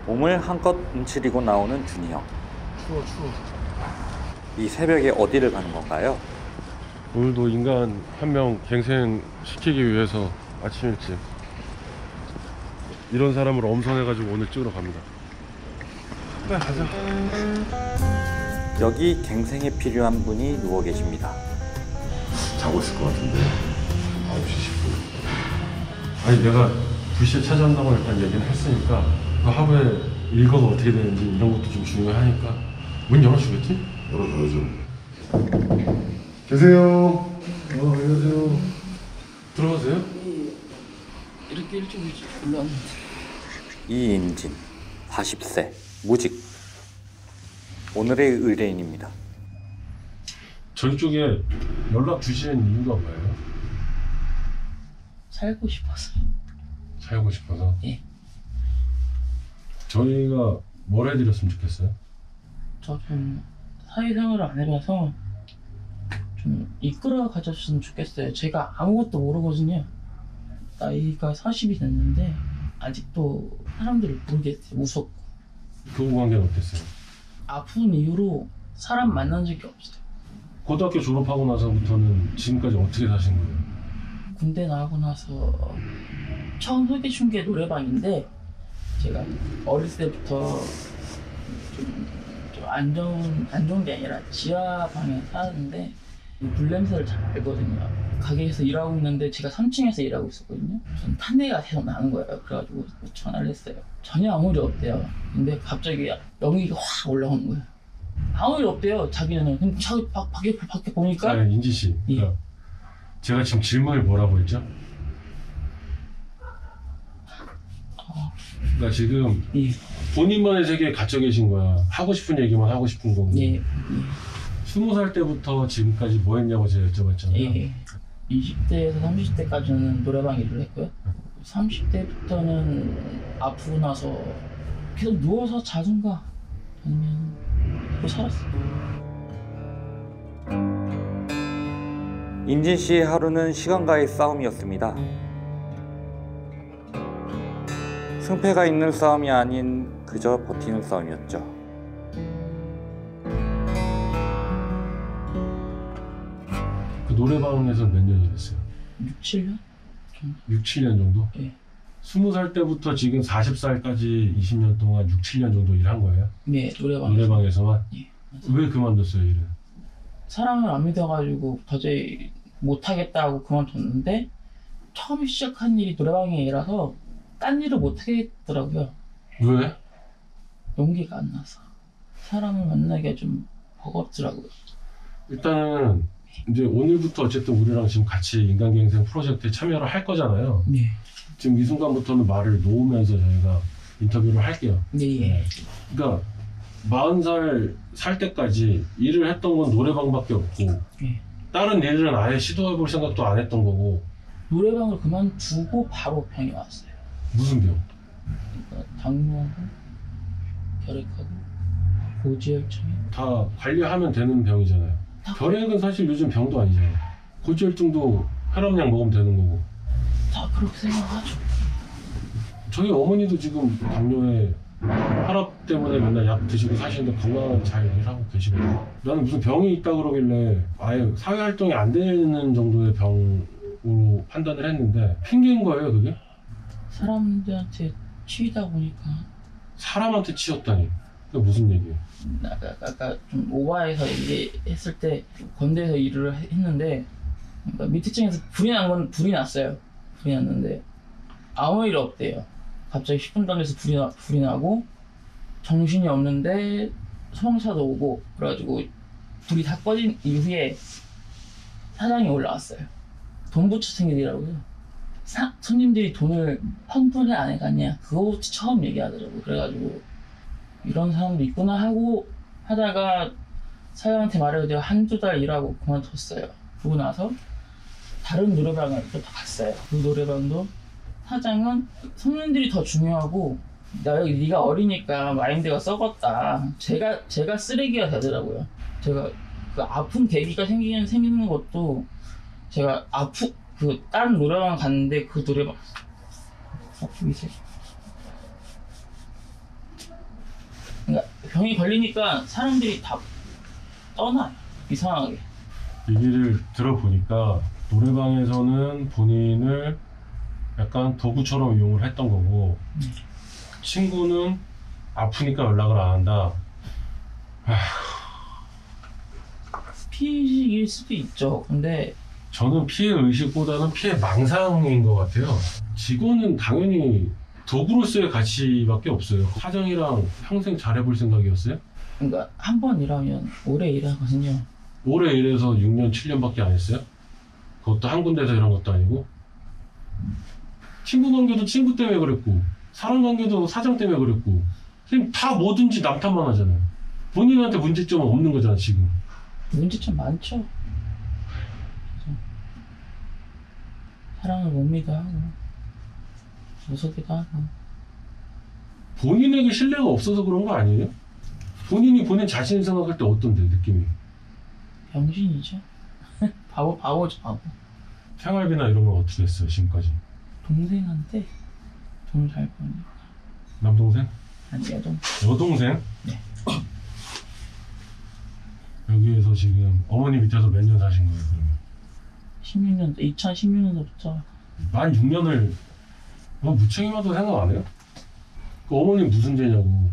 몸을 한껏 움츠리고 나오는 준이 형. 추워. 이 새벽에 어디를 가는 건가요? 오늘도 인간 한 명 갱생시키기 위해서 아침 일찍 이런 사람을 엄선해가지고 오늘 찍으러 갑니다. 빨리 가자. 여기 갱생에 필요한 분이 누워 계십니다. 자고 있을 것 같은데 9시 10분. 아니 내가 2시에 찾아온다고 일단 얘기는 했으니까 그 하루에 일과가 어떻게 되는지 이런 것도 좀 중요하니까 문 열어주겠지? 열어줘야죠. 계세요. 안녕하세요. 들어가세요. 이렇게 일찍 올라왔는데. 이인진, 40세, 무직. 오늘의 의뢰인입니다. 저희 쪽에 연락 주신 이유가 뭐예요? 살고 싶어서. 살고 싶어서? 예. 저희가 뭘 해드렸으면 좋겠어요? 저 좀 사회생활을 안 해봐서 좀 이끌어 가졌으면 좋겠어요. 제가 아무것도 모르거든요. 나이가 40이 됐는데 아직도 사람들을 모르겠어요. 무섭고. 교우관계는 어땠어요? 아픈 이후로 사람 만난 적이 없어요. 고등학교 졸업하고 나서부터는 지금까지 어떻게 사신 거예요? 군대 나가고 나서 처음 소개해준 게 노래방인데 제가 어렸을 때부터 좀 안 좋은 게 아니라 지하방에 살았는데 물 냄새를 잘 알거든요. 가게에서 일하고 있는데 제가 3층에서 일하고 있었거든요. 무슨 탄내가 계속 나는 거예요. 그래가지고 전화를 했어요. 전혀 아무 일 없대요. 근데 갑자기 연기가 확 올라오는 거예요. 아무 일 없대요. 자기는. 근데 저기 밖에 보니까. 아니 인지 씨, 예. 제가 지금 질문을 뭐라고 했죠? 그러니까 지금 예. 본인만의 세계에 갇혀 계신 거야. 하고 싶은 얘기만 하고 싶은 거고. 예. 20살 때부터 지금까지 뭐 했냐고 제가 여쭤봤잖아요. 예. 20대에서 30대까지는 노래방 일을 했고요. 30대부터는 아프고 나서 계속 누워서 자든가 아니면 뭐 살았어요. 인진 씨의 하루는 시간과의 싸움이었습니다. 승패가 있는 싸움이 아닌 그저 버티는 싸움이었죠. 그 노래방에서 몇 년 일했어요? 6, 7년? 6, 7년 정도? 예. 20살 때부터 지금 40살까지 20년 동안 6, 7년 정도 일한 거예요? 네, 노래방에서만? 예. 왜 그만뒀어요, 일을? 사람을 안 믿어가지고 도저히 못하겠다고 그만뒀는데 처음 시작한 일이 노래방이라서 딴 일을 못하겠더라고요. 왜? 용기가 안 나서. 사람을 만나기가 좀 버겁더라고요. 일단은 이제 오늘부터 어쨌든 우리랑 지금 같이 인간갱생 프로젝트에 참여를 할 거잖아요. 네. 지금 이 순간부터는 말을 놓으면서 저희가 인터뷰를 할게요. 네. 그러니까 40살 살 때까지 일을 했던 건 노래방밖에 없고 네. 다른 일은 아예 시도해볼 생각도 안 했던 거고. 노래방을 그만두고 바로 병이 왔어요. 무슨 병? 그러니까 당뇨하고 결핵하고 고지혈증이 다 관리하면 되는 병이잖아요. 결핵은 사실 요즘 병도 아니잖아요. 고지혈증도 혈압약 먹으면 되는 거고. 다 그렇게 생각하죠. 저희 어머니도 지금 당뇨에 혈압 때문에 맨날 약 드시고 사시는데 건강하게 잘 일하고 계시거든요. 나는 무슨 병이 있다 그러길래 아예 사회활동이 안 되는 정도의 병으로 판단을 했는데 핑계인 거예요, 그게? 사람들한테 치이다 보니까 사람한테 치였다니. 그게 무슨 얘기예요? 아까 좀 오바해서 얘기했을 때 건대에서 일을 했는데 그러니까 밑에 층에서 불이 난 건 불이 났어요. 불이 났는데 아무 일 없대요. 갑자기 10분 전에서 불이 나고 정신이 없는데 소방차도 오고 그래가지고 불이 다 꺼진 이후에 사장이 올라왔어요. 돈 붙여 생기더라고요. 손님들이 돈을 환불을 안 해갔냐 그거부터 처음 얘기하더라고요. 그래가지고 이런 사람도 있구나 하고 하다가 사장한테 말해서 내가 한두 달 일하고 그만뒀어요. 그러고 나서 다른 노래방을 또 갔어요. 그 노래방도 사장은 손님들이 더 중요하고 네가 어리니까 마인드가 썩었다. 제가 쓰레기가 되더라고요. 제가 그 아픈 계기가 생기는 것도 제가 그 다른 노래방 갔는데 그 노래방 아프기 병이 걸리니까 사람들이 다 떠나요. 이상하게. 얘기를 들어보니까 노래방에서는 본인을 약간 도구처럼 이용을 했던 거고 친구는 아프니까 연락을 안 한다. 피해의식일 수도 있죠. 근데 저는 피해 의식보다는 피해 망상인 것 같아요. 직원은 당연히 도구로서의 가치밖에 없어요. 사장이랑 평생 잘해볼 생각이었어요? 그러니까 한 번 일하면 오래 일하거든요. 올해 일해서 6년, 7년밖에 안 했어요? 그것도 한 군데서 이런 것도 아니고. 친구 관계도 친구 때문에 그랬고, 사람 관계도 사장 때문에 그랬고, 그냥 다 뭐든지 남 탓만 하잖아요. 본인한테 문제점은 없는 거잖아, 지금. 문제점 많죠. 사랑을 못 믿어 하고 무섭기도 하고. 본인에게 신뢰가 없어서 그런 거 아니에요? 본인이 본인 자신을 생각할 때 어떤데, 느낌이? 병신이죠. 바보죠, 바보. 생활비나 이런 건 어떻게 했어요, 지금까지? 동생한테 돈 잘 버니까. 남동생? 아니, 여동. 여동생? 네. 여기에서 지금 어머니 밑에서 몇 년 사신 거예요, 그러면? 2016년도부터. 만 6년을 무책임하다고 생각 안 해요? 그 어머니 무슨 죄냐고.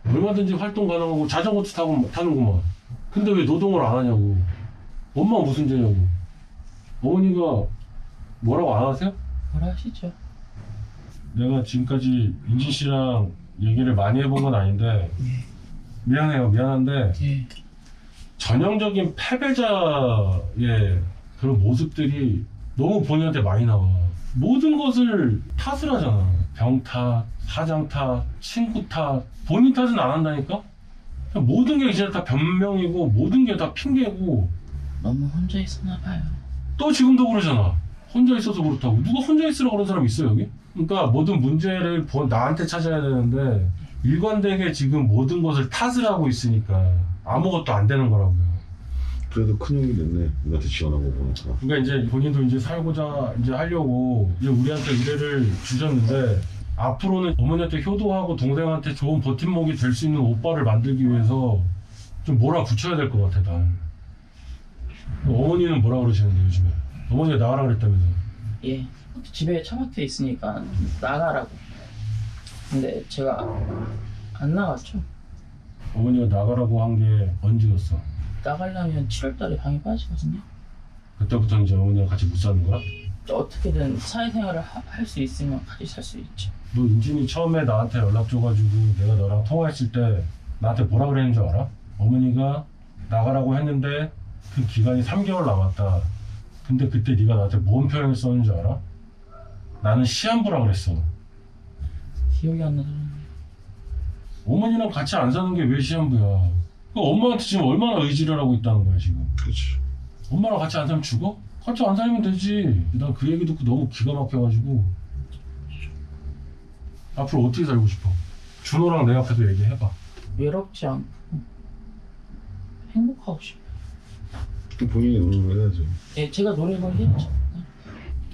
얼마든지 활동 가능하고 자전거도 타고 타는구만. 근데 왜 노동을 안 하냐고. 엄마가 무슨 죄냐고. 어머니가 뭐라고 안 하세요? 뭐라 하시죠? 내가 지금까지 인진 씨랑 얘기를 많이 해본 건 아닌데 미안해요. 미안한데 예. 전형적인 패배자의 그런 모습들이 너무 본인한테 많이 나와. 모든 것을 탓을 하잖아. 병 탓, 사장 탓, 친구 탓. 본인 탓은 안 한다니까? 그냥 모든 게 진짜 다 변명이고 모든 게 다 핑계고. 너무 혼자 있었나 봐요. 또 지금도 그러잖아. 혼자 있어서 그렇다고. 누가 혼자 있으라고 그런 사람 있어 여기? 그러니까 모든 문제를 나한테 찾아야 되는데 일관되게 지금 모든 것을 탓을 하고 있으니까 아무것도 안 되는 거라고요. 그래도 큰 형이 됐네. 우리한테 지원한 거 보니까. 그러니까 이제 본인도 이제 살고자 이제 하려고 이제 우리한테 의뢰를 주셨는데 앞으로는 어머니한테 효도하고 동생한테 좋은 버팀목이 될 수 있는 오빠를 만들기 위해서 좀 몰아붙여야 될 것 같아 난. 어머니는 뭐라 그러시는데 요즘에? 어머니가 나가라 그랬다면서. 예. 집에 처박혀 있으니까 나가라고. 근데 제가 안 나갔죠. 어머니가 나가라고 한 게 언제였어? 나가려면 7월달에 방이 빠지거든요. 그때부터 이제 어머니랑 같이 못 사는 거야? 어떻게든 사회생활을 할 수 있으면 같이 살 수 있죠. 너 인진이 처음에 나한테 연락 줘가지고 내가 너랑 통화했을 때 나한테 뭐라 그랬는 줄 알아? 어머니가 나가라고 했는데 그 기간이 3개월 남았다. 근데 그때 네가 나한테 뭔 표현을 썼는 줄 알아? 나는 시한부라 그랬어. 기억이 안 나서. 어머니랑 같이 안 사는 게 왜 시한부야? 그 엄마한테 지금 얼마나 의지를 하고 있다는 거야 지금. 그렇지. 엄마랑 같이 안 살면 죽어? 같이 안 살면 되지. 난 그 얘기 듣고 너무 기가 막혀가지고. 앞으로 어떻게 살고 싶어? 준호랑 내 앞에서 얘기해봐. 외롭지 않고 행복하고 싶어요. 또 본인이 노력을 해야죠. 예, 제가 노력을 해야죠.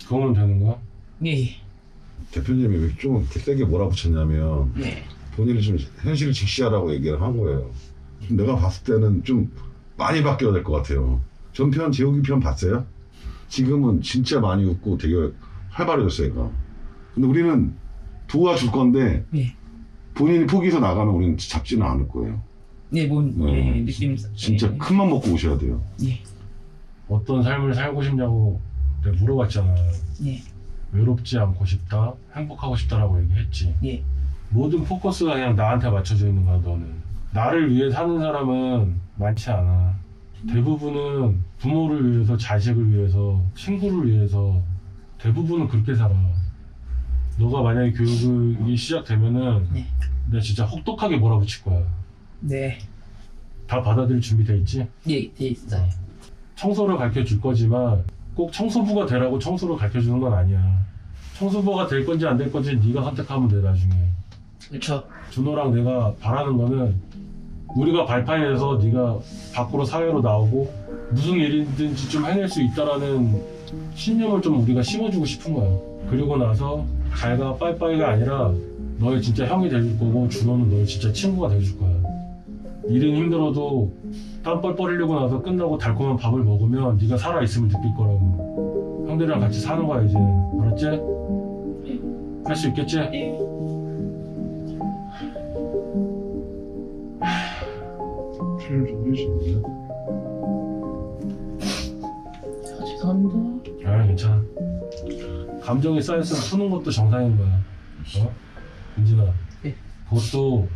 그거면 되는 거야? 예. 대표님이 왜 좀 이렇게 세게 몰아붙였냐면 예. 본인이 좀 현실을 직시하라고 얘기를 한 거예요. 좀 내가 봤을 때는 좀 많이 바뀌어야 될 것 같아요. 전편 재욱이 편 봤어요? 지금은 진짜 많이 웃고 되게 활발해졌어요. 얘가. 근데 우리는 도와줄 건데 예. 본인이 포기해서 나가면 우리는 잡지는 않을 거예요. 예, 예, 느낌. 진짜 예. 큰맘 먹고 오셔야 돼요. 예. 어떤 삶을 살고 싶냐고 내가 물어봤잖아. 예. 외롭지 않고 싶다, 행복하고 싶다라고 얘기했지. 예. 모든 포커스가 그냥 나한테 맞춰져 있는 거야, 너는. 나를 위해 사는 사람은 많지 않아. 대부분은 부모를 위해서, 자식을 위해서, 친구를 위해서 대부분은 그렇게 살아. 너가 만약에 교육이 시작되면은 네. 내가 진짜 혹독하게 몰아붙일 거야. 네. 다 받아들일 준비 돼 있지? 예, 돼 있어요. 청소를 가르쳐 줄 거지만 꼭 청소부가 되라고 청소를 가르쳐 주는 건 아니야. 청소부가 될 건지 안 될 건지 네가 선택하면 돼 나중에. 그렇죠. 준호랑 내가 바라는 거는 우리가 발판에서 네가 밖으로 사회로 나오고 무슨 일이든지 좀 해낼 수 있다라는 신념을 좀 우리가 심어주고 싶은 거야. 그리고 나서 잘가 빠이빠이가 아니라 너의 진짜 형이 될 거고 준호는 너의 진짜 친구가 돼줄 거야. 일은 힘들어도 땀 뻘뻘 흘리고 나서 끝나고 달콤한 밥을 먹으면 네가 살아있음을 느낄 거라고. 형들이랑 같이 사는 거야 이제. 알았지? 할 수 있겠지? 출연 좀 해주시는데. 죄송합니다. 아 괜찮아. 감정이 쌓였으면 푸는 것도 정상인 거야. 어? 민진아. 예. 그것도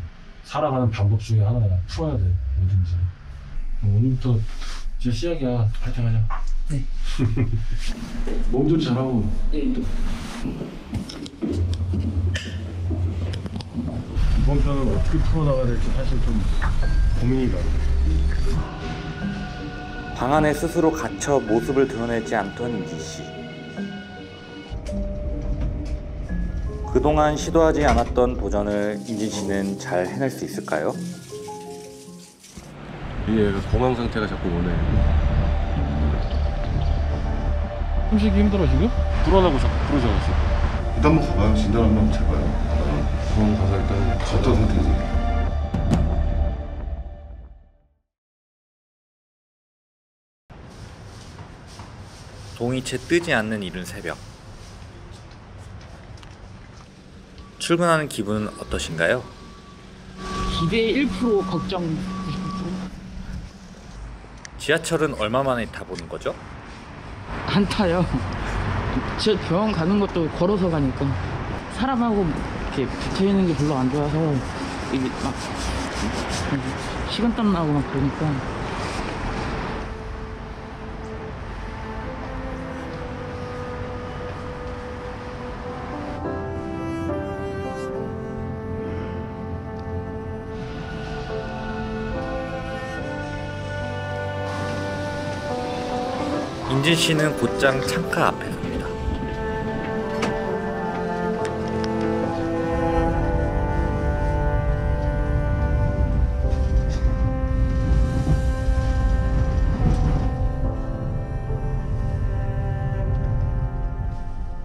살아가는 방법 중에 하나야. 풀어야 돼. 뭐든지. 오늘부터 진짜 시작이야. 파이팅 하자. 네. 몸 잘하고. 예. 이번 편은 어떻게 풀어나가야 될지 사실 좀 고민이다. 방 안에 스스로 갇혀 모습을 드러내지 않던 인진 씨. 그동안 시도하지 않았던 도전을 인진 씨는 잘 해낼 수 있을까요? 이 애가 공황 상태가 자꾸 오네. 숨쉬기 힘들어 지금? 불안하고 자꾸 부러져가지고. 일단 한번 가봐요. 진단 한번 해봐요. 공황 가서 일단 어떤 상태인지. 동이채 뜨지 않는 이른 새벽. 출근하는 기분은 어떠신가요? 기대 1% 걱정 99%. 지하철은 얼마 만에 타보는 거죠? 안 타요. 저 병원 가는 것도 걸어서 가니까 사람하고 이렇게 붙어 있는 게 별로 안 좋아서 이게 막 식은땀 나고 막 그러니까. 인진 씨는 곧장 창가 앞에 섭니다.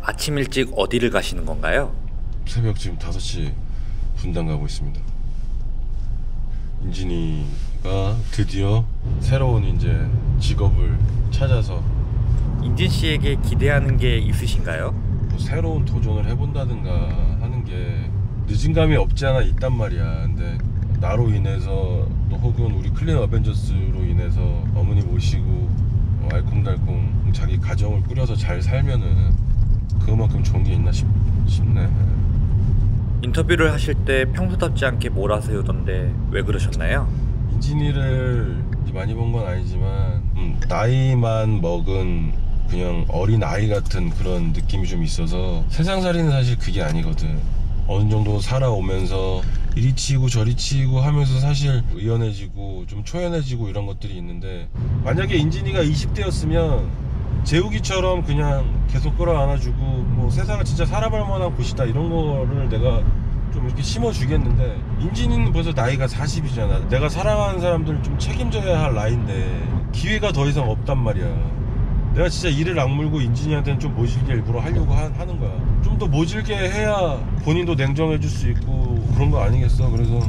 아침 일찍 어디를 가시는 건가요? 새벽 지금 5시 분당 가고 있습니다. 인진이가 드디어 새로운 이제 직업을 찾아서 인진 씨에게 기대하는 게 있으신가요? 뭐 새로운 도전을 해본다든가 하는 게 늦은 감이 없지 않아 있단 말이야. 근데 나로 인해서 또 혹은 우리 클린 어벤져스로 인해서 어머니 모시고 알콩달콩 자기 가정을 꾸려서 잘 살면은 그만큼 좋은 게 있나 싶네. 인터뷰를 하실 때 평소답지 않게 몰아세우던데 왜 그러셨나요? 인진이를 많이 본 건 아니지만 나이만 먹은 그냥 어린 아이 같은 그런 느낌이 좀 있어서 세상살이는 사실 그게 아니거든. 어느 정도 살아오면서 이리 치이고 저리 치이고 하면서 사실 의연해지고 좀 초연해지고 이런 것들이 있는데, 만약에 인진이가 20대였으면 재욱이처럼 그냥 계속 끌어안아주고 뭐 세상은 진짜 살아볼 만한 곳이다 이런 거를 내가 좀 이렇게 심어주겠는데, 인진이는 벌써 나이가 40이잖아. 내가 사랑하는 사람들을 좀 책임져야 할 나이인데 기회가 더 이상 없단 말이야. 내가 진짜 이를 악물고 인진이한테는 좀 모질게 일부러 하려고 하는 거야. 좀 더 모질게 해야 본인도 냉정해질 수 있고 그런 거 아니겠어. 그래서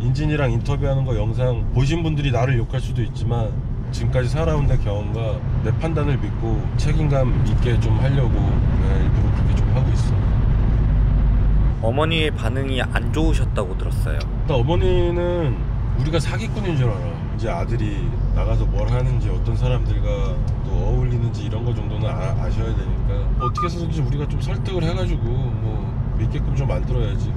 인진이랑 인터뷰하는 거 영상 보신 분들이 나를 욕할 수도 있지만 지금까지 살아온 내 경험과 내 판단을 믿고 책임감 있게 좀 하려고 일부러 그렇게 좀 하고 있어. 어머니의 반응이 안 좋으셨다고 들었어요. 어머니는 우리가 사기꾼인 줄 알아. 이제 아들이 나가서 뭘 하는지 어떤 사람들과 또 어울리는지 이런 거 정도는 아셔야 되니까 어떻게 해서든지 우리가 좀 설득을 해가지고 뭐 믿게끔 좀 만들어야지.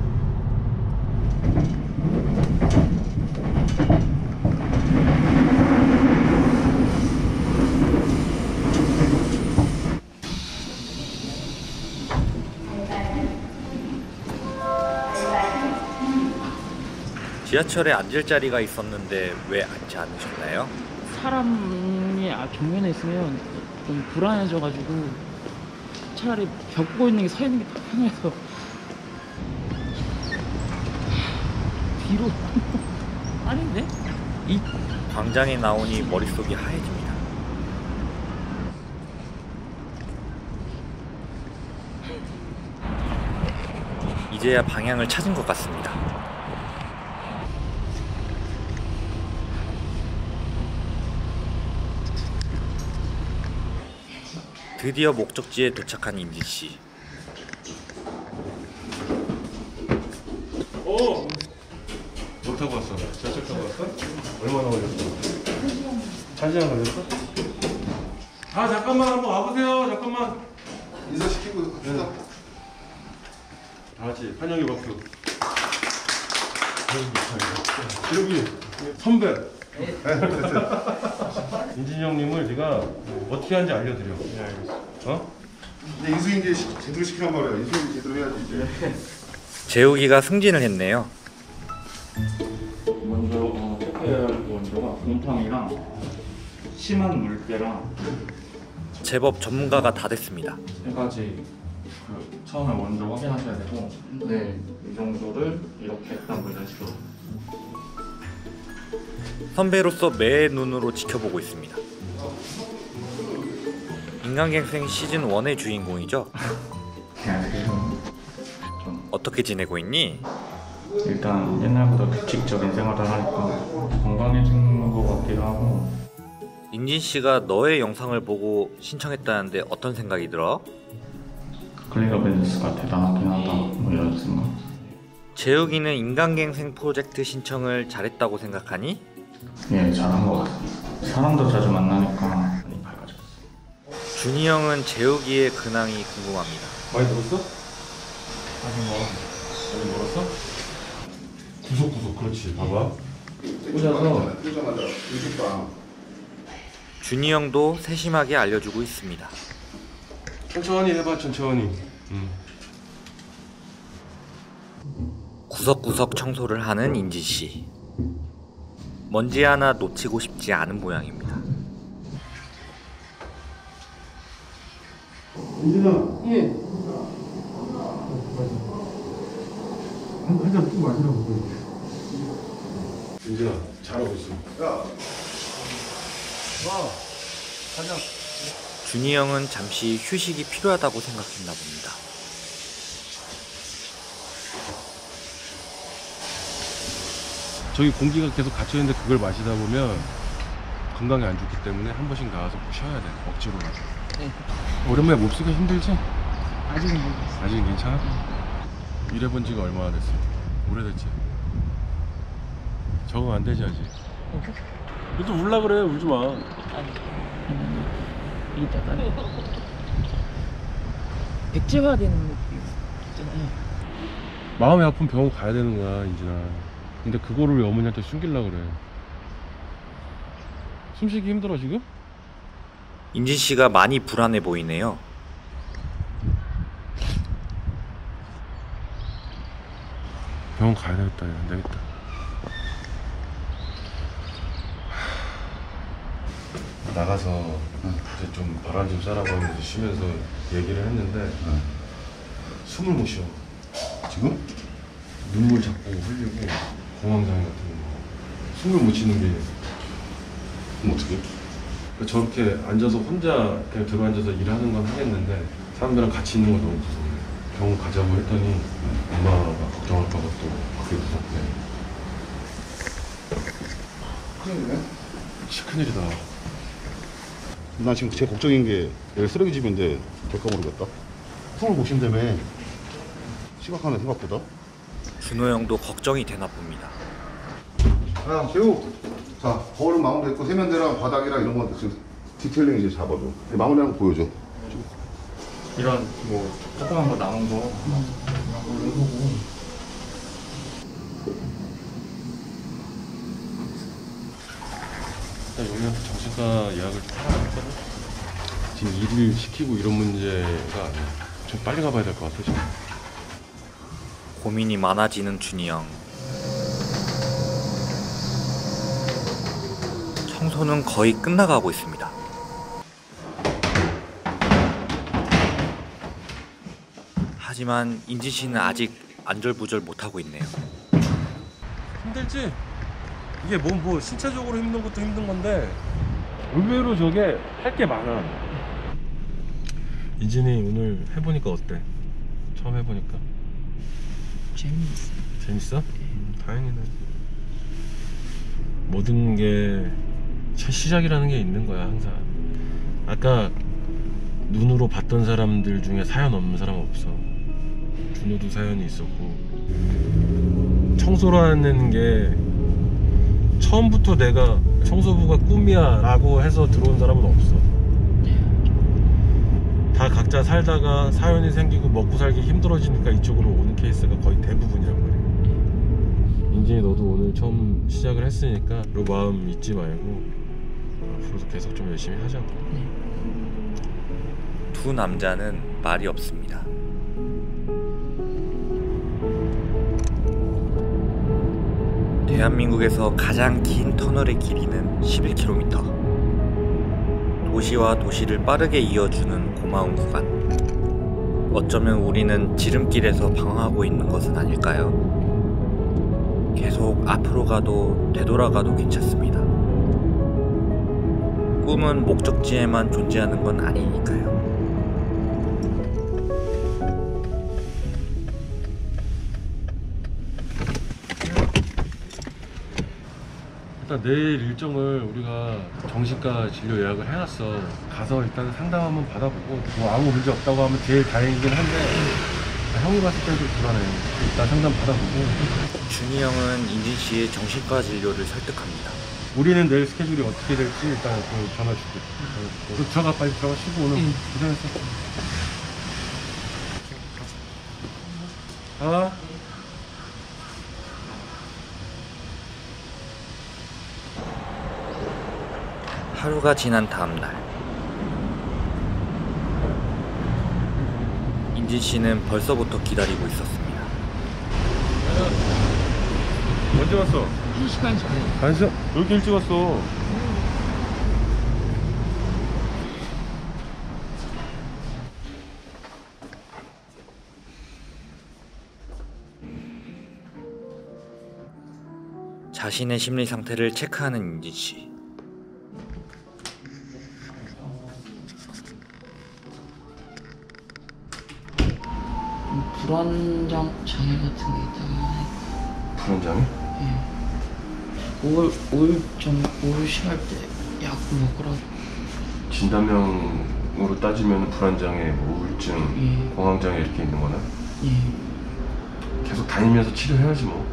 지하철에 앉을 자리가 있었는데 왜 앉지 않으셨나요? 사람이 정면에 있으면 좀 불안해져가지고 차라리 벽 보고 있는 게 서 있는 게 더 편해서 뒤로 아닌데? 광장에 나오니 머릿속이 하얘집니다. 이제야 방향을 찾은 것 같습니다. 드디어 목적지에 도착한 인진 씨. 뭐 타고 왔어? 지하철 타고 왔어? 얼마나 걸렸어? 1시간 걸렸어? 아 잠깐만 한번 와보세요. 잠깐만. 인사시키고 갑시다. 다 같이 환영의 박수. 여기 선배. 인진이 형님을 네가 어떻게 하는지 알려드려. 어? 이제 인수인계 제대로 시키란 말이야. 인수인계 제대로 해야지 이제. 재욱이가 승진을 했네요. 먼저 체크해야 할 원료가 곰탕이랑 심한 물배랑 제법 전문가가 다 됐습니다. 세 가지 처음에 원료 확인하셔야 되고 네, 이 정도를 이렇게 딱 이런 식으로 선배로서 매의 눈으로 지켜보고 있습니다. 인간갱생 시즌 1의 주인공이죠. 어떻게 지내고 있니? 일단 옛날보다 규칙적인 생활을 하니까 건강해지는 것 같기도 하고 인진 씨가 너의 영상을 보고 신청했다는데 어떤 생각이 들어? 클린 어벤져스가 대단하긴 하다 뭐 이런 생각. 재욱이는 인간갱생 프로젝트 신청을 잘했다고 생각하니? 예, 잘한 것 같아요. 사람도 자주 만나니까 많이 밝아졌어. 준이 형은 재욱이의 근황이 궁금합니다. 많이 들었어? 아직 뭐 많이 멀었어? 구석구석 그렇지. 봐봐. 꽂아서 끄자마자 인수빵. 준이 형도 세심하게 알려주고 있습니다. 천천히 해봐 천천히. 구석구석 청소를 하는 인진 씨. 먼지 하나 놓치고 싶지 않은 모양입니다. 인진아. 예. 한잔 또 마시라고. 인진아 잘하고 있어. 야, 준이 형은 잠시 휴식이 필요하다고 생각했나 봅니다. 저기 공기가 계속 갇혀 있는데 그걸 마시다 보면 건강에 안 좋기 때문에 한 번씩 나와서 꼭 쉬어야 돼. 억지로라도. 네. 오랜만에 몸쓰기 힘들지? 아직은 모르겠어요. 아직 괜찮아? 일해본 지가 얼마나 됐어? 오래됐지? 적응 안 되지 아직? 너도 울라 그래. 울지 마. 이따가 백제화되는 느낌 있잖아요. 마음이 아픈 병원 가야 되는 거야 인진아. 근데 그거를 왜 어머니한테 숨기려고 그래? 숨쉬기 힘들어 지금? 인진 씨가 많이 불안해 보이네요. 병원 가야 되겠다. 안 되겠다. 나가서 이제 좀 바람 좀 쐬라고 하면서 쉬면서 얘기를 했는데 숨을 못 쉬어. 지금? 눈물 자꾸 흘리고 공황장애 같은 거. 숨을 못 쉬는 게. 그럼 어떻게? 저렇게 앉아서 혼자 그냥 들어앉아서 일하는 건 하겠는데 사람들이랑 같이 있는 거 너무 무서워. 병원 가자고 했더니 엄마가 걱정할까 봐 또 그게 무섭대. 큰일이네. 진짜 큰일이다. 나 지금 제일 걱정인 게 여기 쓰레기집인데 될까 모르겠다. 숨을 못 쉰다며. 심각하네 생각보다. 준호 형도 걱정이 되나 봅니다. 야, 재욱. 자, 거울은 마무리했고 세면대랑 바닥이랑 이런 건 지금 디테일링 이제 잡아줘. 마무리한 거 보여줘. 이런 뭐 조그만 거 남은 거 이런 걸로 해보고 일단 여기한테 정신과 예약을 해놨거든. 지금 일을 시키고 이런 문제가 아니야. 좀 빨리 가봐야 될 것 같아 지금. 고민이 많아지는 준이 형. 청소는 거의 끝나가고 있습니다. 하지만 인진 씨는 아직 안절부절 못하고 있네요. 힘들지? 이게 뭐 신체적으로 힘든 것도 힘든 건데 의외로 저게 할 게 많아. 인진이 오늘 해보니까 어때? 처음 해보니까 재밌어요. 재밌어? 다행이네. 모든 게 시작이라는 게 있는 거야 항상. 아까 눈으로 봤던 사람들 중에 사연 없는 사람 없어. 준호도 사연이 있었고. 청소라는 게 처음부터 내가 청소부가 꿈이야 라고 해서 들어온 사람은 없어. 다 각자 살다가 사연이 생기고 먹고 살기 힘들어지니까 이쪽으로 오는 케이스가 거의 대부분이란 말이야. 인진이 너도 오늘 처음 시작을 했으니까 그 마음 잊지 말고 앞으로도 계속 좀 열심히 하자고. 두 남자는 말이 없습니다. 대한민국에서 가장 긴 터널의 길이는 11km. 도시와 도시를 빠르게 이어주는 고마운 구간. 어쩌면 우리는 지름길에서 방황하고 있는 것은 아닐까요? 계속 앞으로 가도 되돌아가도 괜찮습니다. 꿈은 목적지에만 존재하는 건 아니니까요. 일단 내일 일정을 우리가 정신과 진료 예약을 해놨어. 가서 일단 상담 한번 받아보고 뭐 아무 문제 없다고 하면 제일 다행이긴 한데 형이 봤을 때는 좀 불안해. 일단 상담 받아보고. 준이 형은 인진 씨의 정신과 진료를 설득합니다. 우리는 내일 스케줄이 어떻게 될지 일단 그 전화 줄게. 너 들어가, 빨리 들어가. 쉬고 오늘 고생했어. 아. 하루가 지난 다음날, 인진 씨는 벌써부터 기다리고 있었습니다. 언제 왔어? 1시간 전에. 왜 이렇게 일찍 왔어? 자신의 심리 상태를 체크하는 인진 씨. 불안장 장애 같은 게 있다고 하니까. 불안장애? 예. 우울증할 때 약 먹으라고. 진단명으로 따지면 불안장애, 우울증, 예. 공황장애 이렇게 있는 거나? 예. 계속 다니면서 치료해야지 뭐.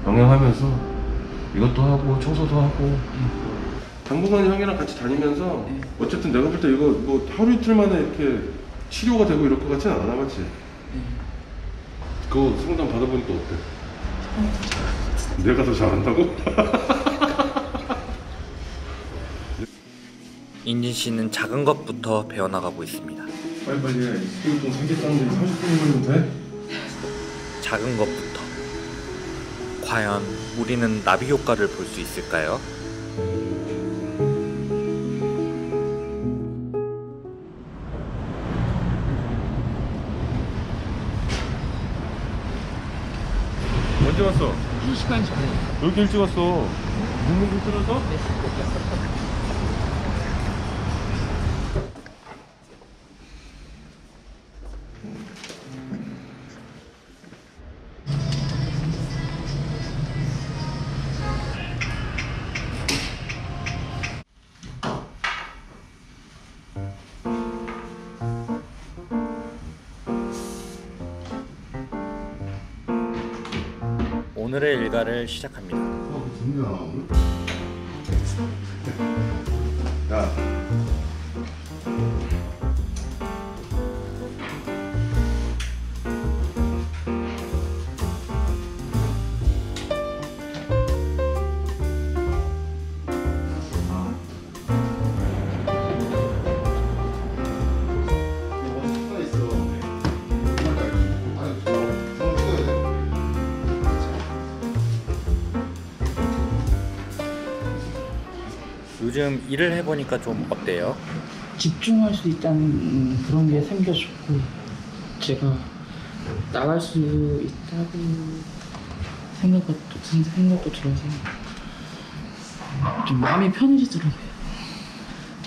병행하면서 이것도 하고 청소도 하고. 당분간 형이랑 같이 다니면서 어쨌든 내가 볼 때 이거 뭐 하루 이틀 만에 이렇게 치료가 되고 이럴 것 같지는 않아, 맞지? 그거 상담 받아보니까 어때? 내가 더 잘한다고? 인진 씨는 작은 것부터 배워나가고 있습니다. 빨리빨리 해. 스케일통 3개 땄는데 30분이면 돼? 작은 것부터. 과연 우리는 나비 효과를 볼 수 있을까요? 언제 왔어? 1시간 전에. 왜 이렇게 일찍 왔어? 눈물 들어서? 오늘의 일과를 시작합니다. 야. 요즘 일을 해보니까 좀 어때요? 집중할 수 있다는 그런 게 생겨졌고, 제가 나갈 수 있다고 생각도 들어서 좀 마음이 편해지더라고요.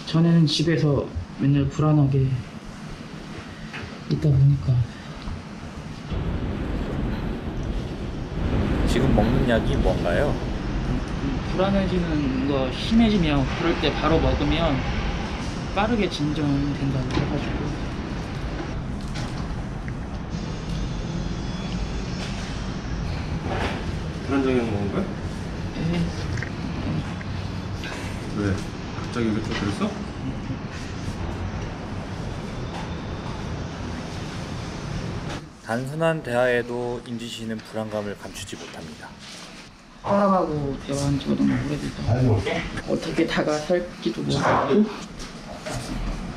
전에는 집에서 맨날 불안하게 있다 보니까. 지금 먹는 약이 뭔가요? 불안해지는 거 심해지면 그럴 때 바로 먹으면 빠르게 진전된다고 해가지고. 불안정형 먹은 거야? 예. 왜? 갑자기 이렇게 그랬어? 단순한 대화에도 인지 씨는 불안감을 감추지 못합니다. 사람하고 대화한 지가 너무 오래돼서 어떻게 다가설지도 모르고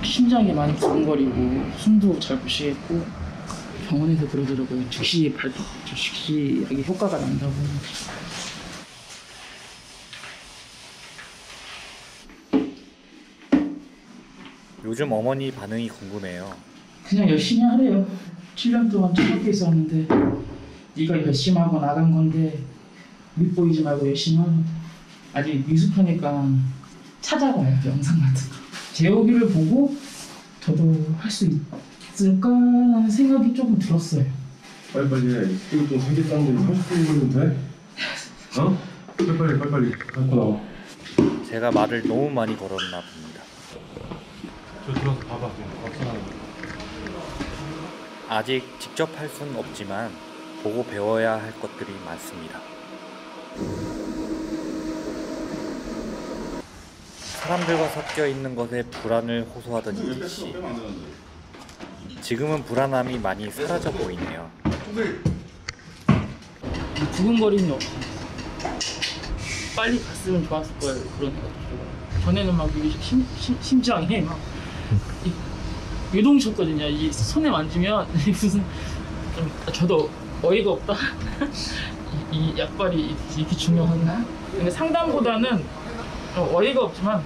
심장이 많이 두근거리고 숨도 잘 못 쉬겠고 병원에서 그러더라고요. 즉시하게 효과가 난다고. 요즘 어머니 반응이 궁금해요. 그냥 열심히 하래요. 7년 동안 처박혀 있었는데 네가 열심히 하고 나간 건데 밉보이지 말고 열심히 하고. 아직 미숙하니까 찾아봐요, 영상 같은 거. 재호기를 보고 저도 할 수 있을까라는 생각이 조금 들었어요. 빨리빨리 해. 이거 또 세개 땄는데 30분 걸리면 돼? 어? 빨리빨리 갖고 나와. 제가 말을 너무 많이 걸었나 봅니다. 저 들어가서 봐봐. 아직 직접 할 수는 없지만 보고 배워야 할 것들이 많습니다. 사람들과 섞여 있는 것에 불안을 호소하던 인지 씨. 지금은 불안함이 많이 사라져 보이네요. 두근거림이 없어. 빨리 갔으면 좋았을 걸 그런 생각도 들어요. 전에는 막 이게 심장이 막 요동쳤거든요. 이 손에 만지면 무슨 좀 저도 어이가 없다. 이 약발이 이렇게 중요하나? 근데 상담보다는 어이가 없지만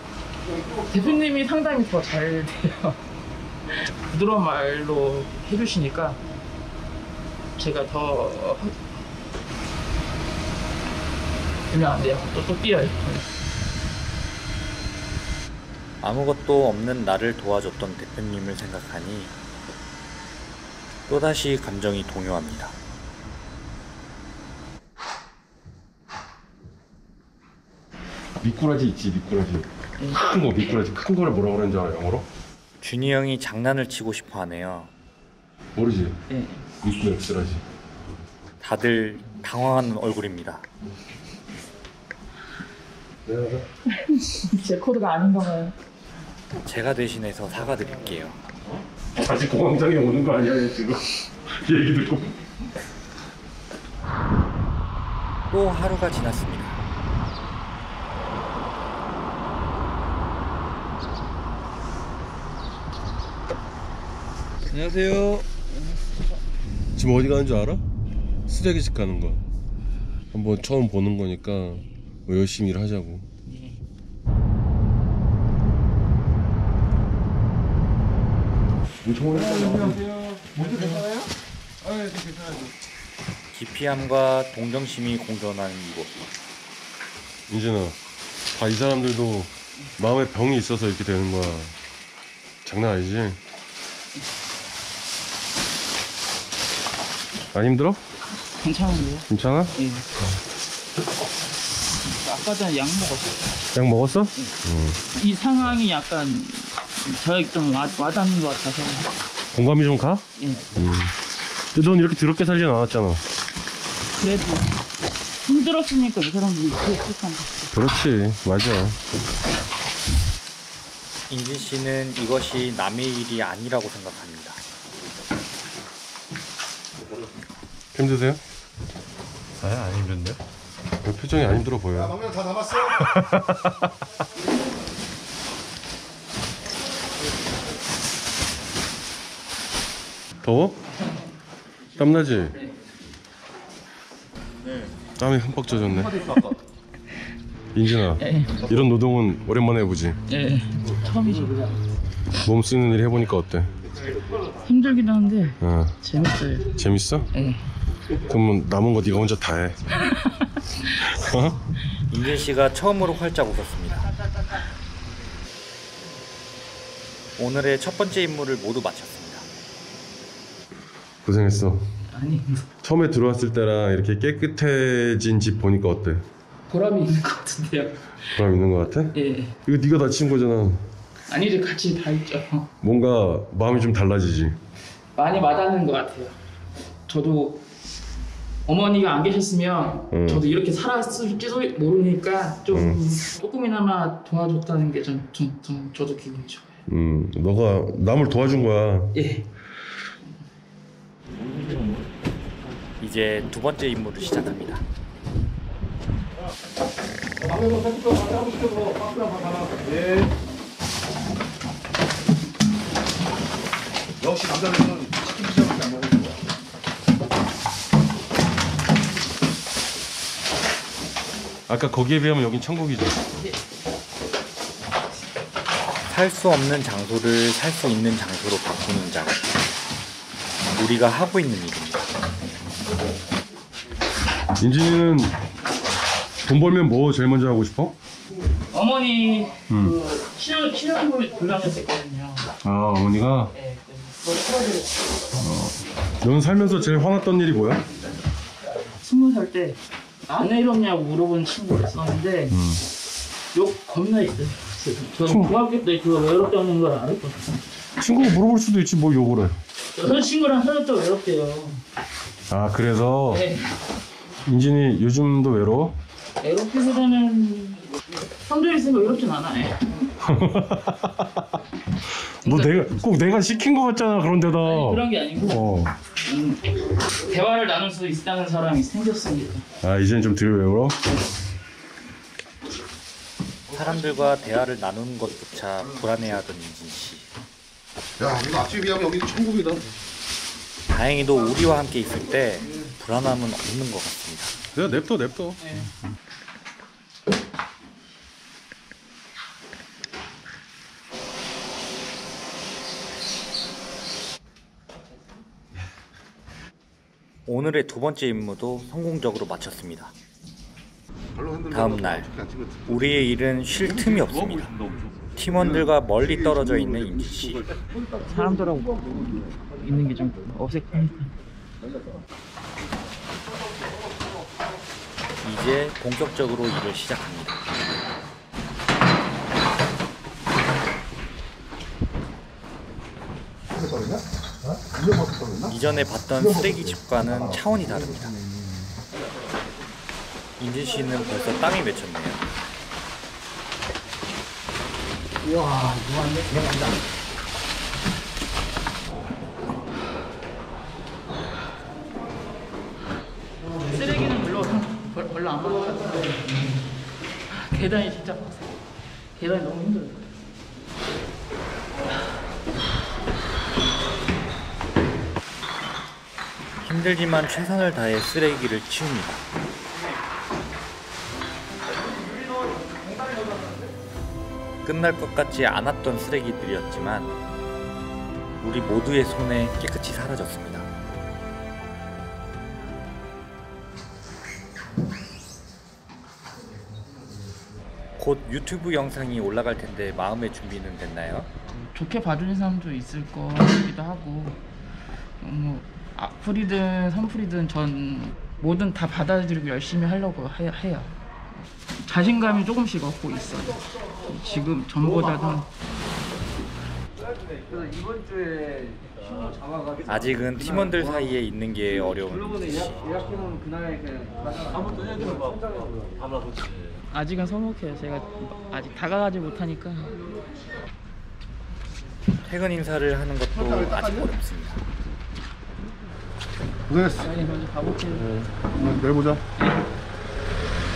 대표님이 상담이 더 잘 돼요. 부드러운 말로 해주시니까 제가 더 그냥 안 돼요. 또 뛰어요. 아무것도 없는 나를 도와줬던 대표님을 생각하니 또다시 감정이 동요합니다. 미꾸라지 있지, 미꾸라지. 큰 거, 미꾸라지. 큰 거를 뭐라고 그러는지 알아, 영어로? 준이 형이 장난을 치고 싶어 하네요. 모르지? 네. 미꾸라지. 다들 당황하는 얼굴입니다. 제 코드가 아닌가 봐요. 제가 대신해서 사과드릴게요. 다시 공황장애 오는 거 아니야, 지금? 얘기 듣고. 또 하루가 지났습니다. 안녕하세요. 지금 어디 가는 줄 알아? 쓰레기집 가는 거. 한번 처음 보는 거니까 뭐 열심히 일하자고. 안녕하세요. 먼저 괜찮아요? 아, 네, 괜찮아요. 기피함과 동정심이 공존하는 이곳. 인진아, 다 이 사람들도 마음에 병이 있어서 이렇게 되는 거야. 장난 아니지? 안 힘들어? 괜찮은데요? 괜찮아? 예. 아까 전에 약 먹었어요. 약 먹었어? 이 상황이 약간 저에게 좀 와닿는 것 같아서. 공감이 좀 가? 예. 근데 넌 이렇게 더럽게 살진 않았잖아. 그래도 힘들었으니까 이 사람들이 이렇게 했던 것 같아요. 그렇지, 맞아. 인진 씨는 이것이 남의 일이 아니라고 생각합니다. 힘드세요? 안 힘든데? 표정이 안 힘들어 보여. 막내 다 담았어? 더워? 땀나지? 땀이 흠뻑 젖었네. 인진아, 예. 이런 노동은 오랜만에 해보지. 예. 처음이죠. 몸 쓰는 일 해보니까 어때? 힘들기도 한데 어, 재밌어요. 재밌어? 예. 그러면 남은 거 네가 혼자 다 해. 어? 인진 씨가 처음으로 활짝 웃었습니다. 오늘의 첫 번째 임무를 모두 마쳤습니다. 고생했어. 아니 처음에 들어왔을 때랑 이렇게 깨끗해진 집 보니까 어때? 보람이 있는 것 같은데요. 보람 있는 거 같아? 예. 이거 네가 다친 거잖아. 아니지, 같이 다 있죠. 뭔가 마음이 좀 달라지지. 많이 와닿는 것 같아요. 저도 어머니가 안 계셨으면 저도 이렇게 살았을지도 모르니까 조금이나마 도와줬다는 게 좀 저도 기분이 좋아요. 너가 남을 도와준 거야. 예. 이제 두 번째 임무를 시작합니다. 역시 남자들은 치킨 피자밖에 안 먹는 거야. 아까 거기에 비하면 여긴 천국이죠. 살 수 없는 장소를 살 수 있는 장소로 바꾸는 작업. 우리가 하고 있는 일입니다. 인진이는 돈 벌면 뭐 제일 먼저 하고 싶어? 어머니 신혼부를 불러냈었거든요. 아, 어머니가? 네, 그거 풀어드렸어요. 넌 살면서 제일 화났던 일이 뭐야? 20살 때 안 외롭냐고 물어본 친구가 있었는데 욕 겁나 했어요. 저는 중학교 때 그거 외롭다는 걸 알았거든요. 친구가 물어볼 수도 있지 뭘 욕을 해. 여자친구랑 헤어져 외롭대요. 아, 그래서 네. 인진이 요즘도 외로워? 외롭기보다는 성적이 있으니까 외롭진 않아요. 너 내가 시킨 거 같잖아 그런데다. 아니, 그런 게 아니고 대화를 나눌 수 있다는 사람이 생겼습니다. 아, 이제는 좀 덜 외로워? 사람들과 대화를 나누는 것조차 불안해하던 인진 씨. 야, 이거 아침에 비하면 여기 천국이다. 다행히도 우리와 함께 있을 때 불안함은 없는 것 같습니다. 내가 냅둬. 오늘의 두 번째 임무도 성공적으로 마쳤습니다. 다음 날 우리의 일은 쉴 틈이 없습니다. 팀원들과 멀리 떨어져 있는 인진 씨. 사람들하고 있는 게 좀 어색하니까. 이제 본격적으로 일을 시작합니다. 이전에 봤던 쓰레기집과는 차원이 다릅니다. 인진 씨는 벌써 땀이 맺혔네요. 우와, 무한대 들어간다. 쓰레기는 별로 안 많아. 계단이 진짜 빡세. 계단이 너무 힘들어요. 힘들지만 최선을 다해 쓰레기를 치웁니다. 끝날 것 같지 않았던 쓰레기들이었지만 우리 모두의 손에 깨끗이 사라졌습니다. 곧 유튜브 영상이 올라갈 텐데 마음의 준비는 됐나요? 좋게 봐주는 사람도 있을 거기도 하고, 뭐 악플이든 선플이든 전 뭐든 다 받아들이고 열심히 하려고 해요. 자신감이 조금씩 얻고 있어요. 지금 전보다는. 아직은 팀원들 사이에 있는 게 어려운 인진 씨. 아직은 서먹해요. 제가 아직 다가가지 못하니까. 퇴근 인사를 하는 것도 아직 어렵습니다. 고생했어. 빨리 먼저 가볼게요. 내일 보자.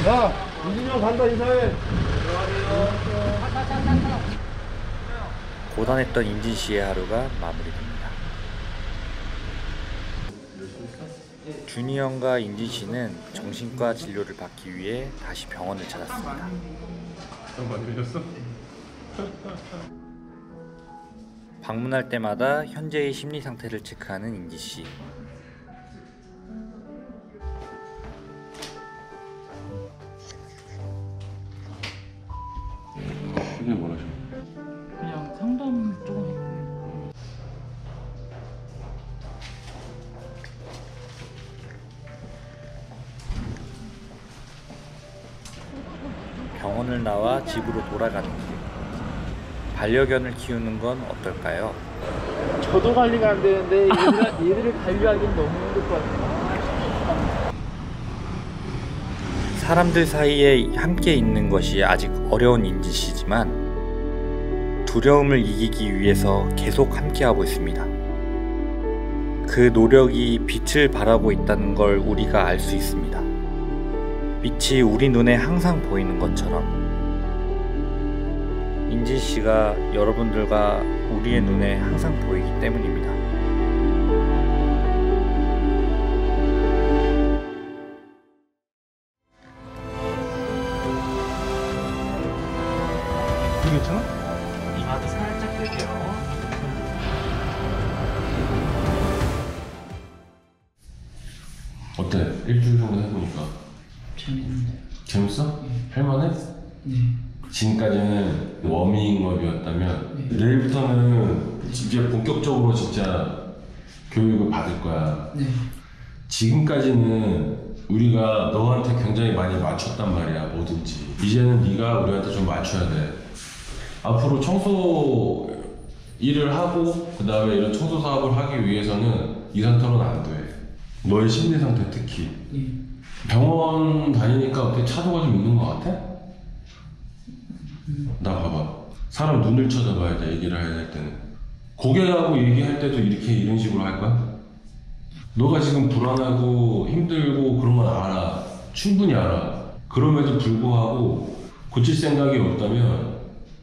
야, 인진이 형 간다, 인사해. 고단했던 인진 씨의 하루가 마무리됩니다. 준이 형과 인진 씨는 정신과 진료를 받기 위해 다시 병원을 찾았습니다. 방문할 때마다 현재의 심리 상태를 체크하는 인진 씨. 그게 뭐라죠? 그냥 상담 조금. 병원을 나와 집으로 돌아가는 길. 반려견을 키우는 건 어떨까요? 저도 관리가 안 되는데 얘들을 관리하기는 너무 힘들 것 같아요. 사람들 사이에 함께 있는 것이 아직 어려운 인진 씨지만 두려움을 이기기 위해서 계속 함께하고 있습니다. 그 노력이 빛을 발하고 있다는 걸 우리가 알 수 있습니다. 빛이 우리 눈에 항상 보이는 것처럼 인진 씨가 여러분들과 우리의 눈에 항상 보이기 때문입니다. 괜찮아? 이마도 살짝 뺄게요. 어때? 일주일 정도 해보니까 재밌는데. 재밌어? 할만해? 네. 지금까지는 워밍업이었다면 네. 내일부터는 이제 본격적으로 진짜 교육을 받을 거야. 네. 지금까지는 우리가 너한테 굉장히 많이 맞췄단 말이야, 뭐든지. 이제는 네가 우리한테 좀 맞춰야 돼. 앞으로 청소 일을 하고 그 다음에 이런 청소 사업을 하기 위해서는 이 상태로는 안 돼. 너의 심리 상태 특히. 네. 병원 다니니까 어떻게 차도가 좀 있는 것 같아? 나 봐봐. 사람 눈을 쳐다봐야 돼, 얘기를 해야 할 때는. 고객하고 얘기할 때도 이렇게 이런 식으로 할 거야? 너가 지금 불안하고 힘들고 그런 건 알아. 충분히 알아. 그럼에도 불구하고 고칠 생각이 없다면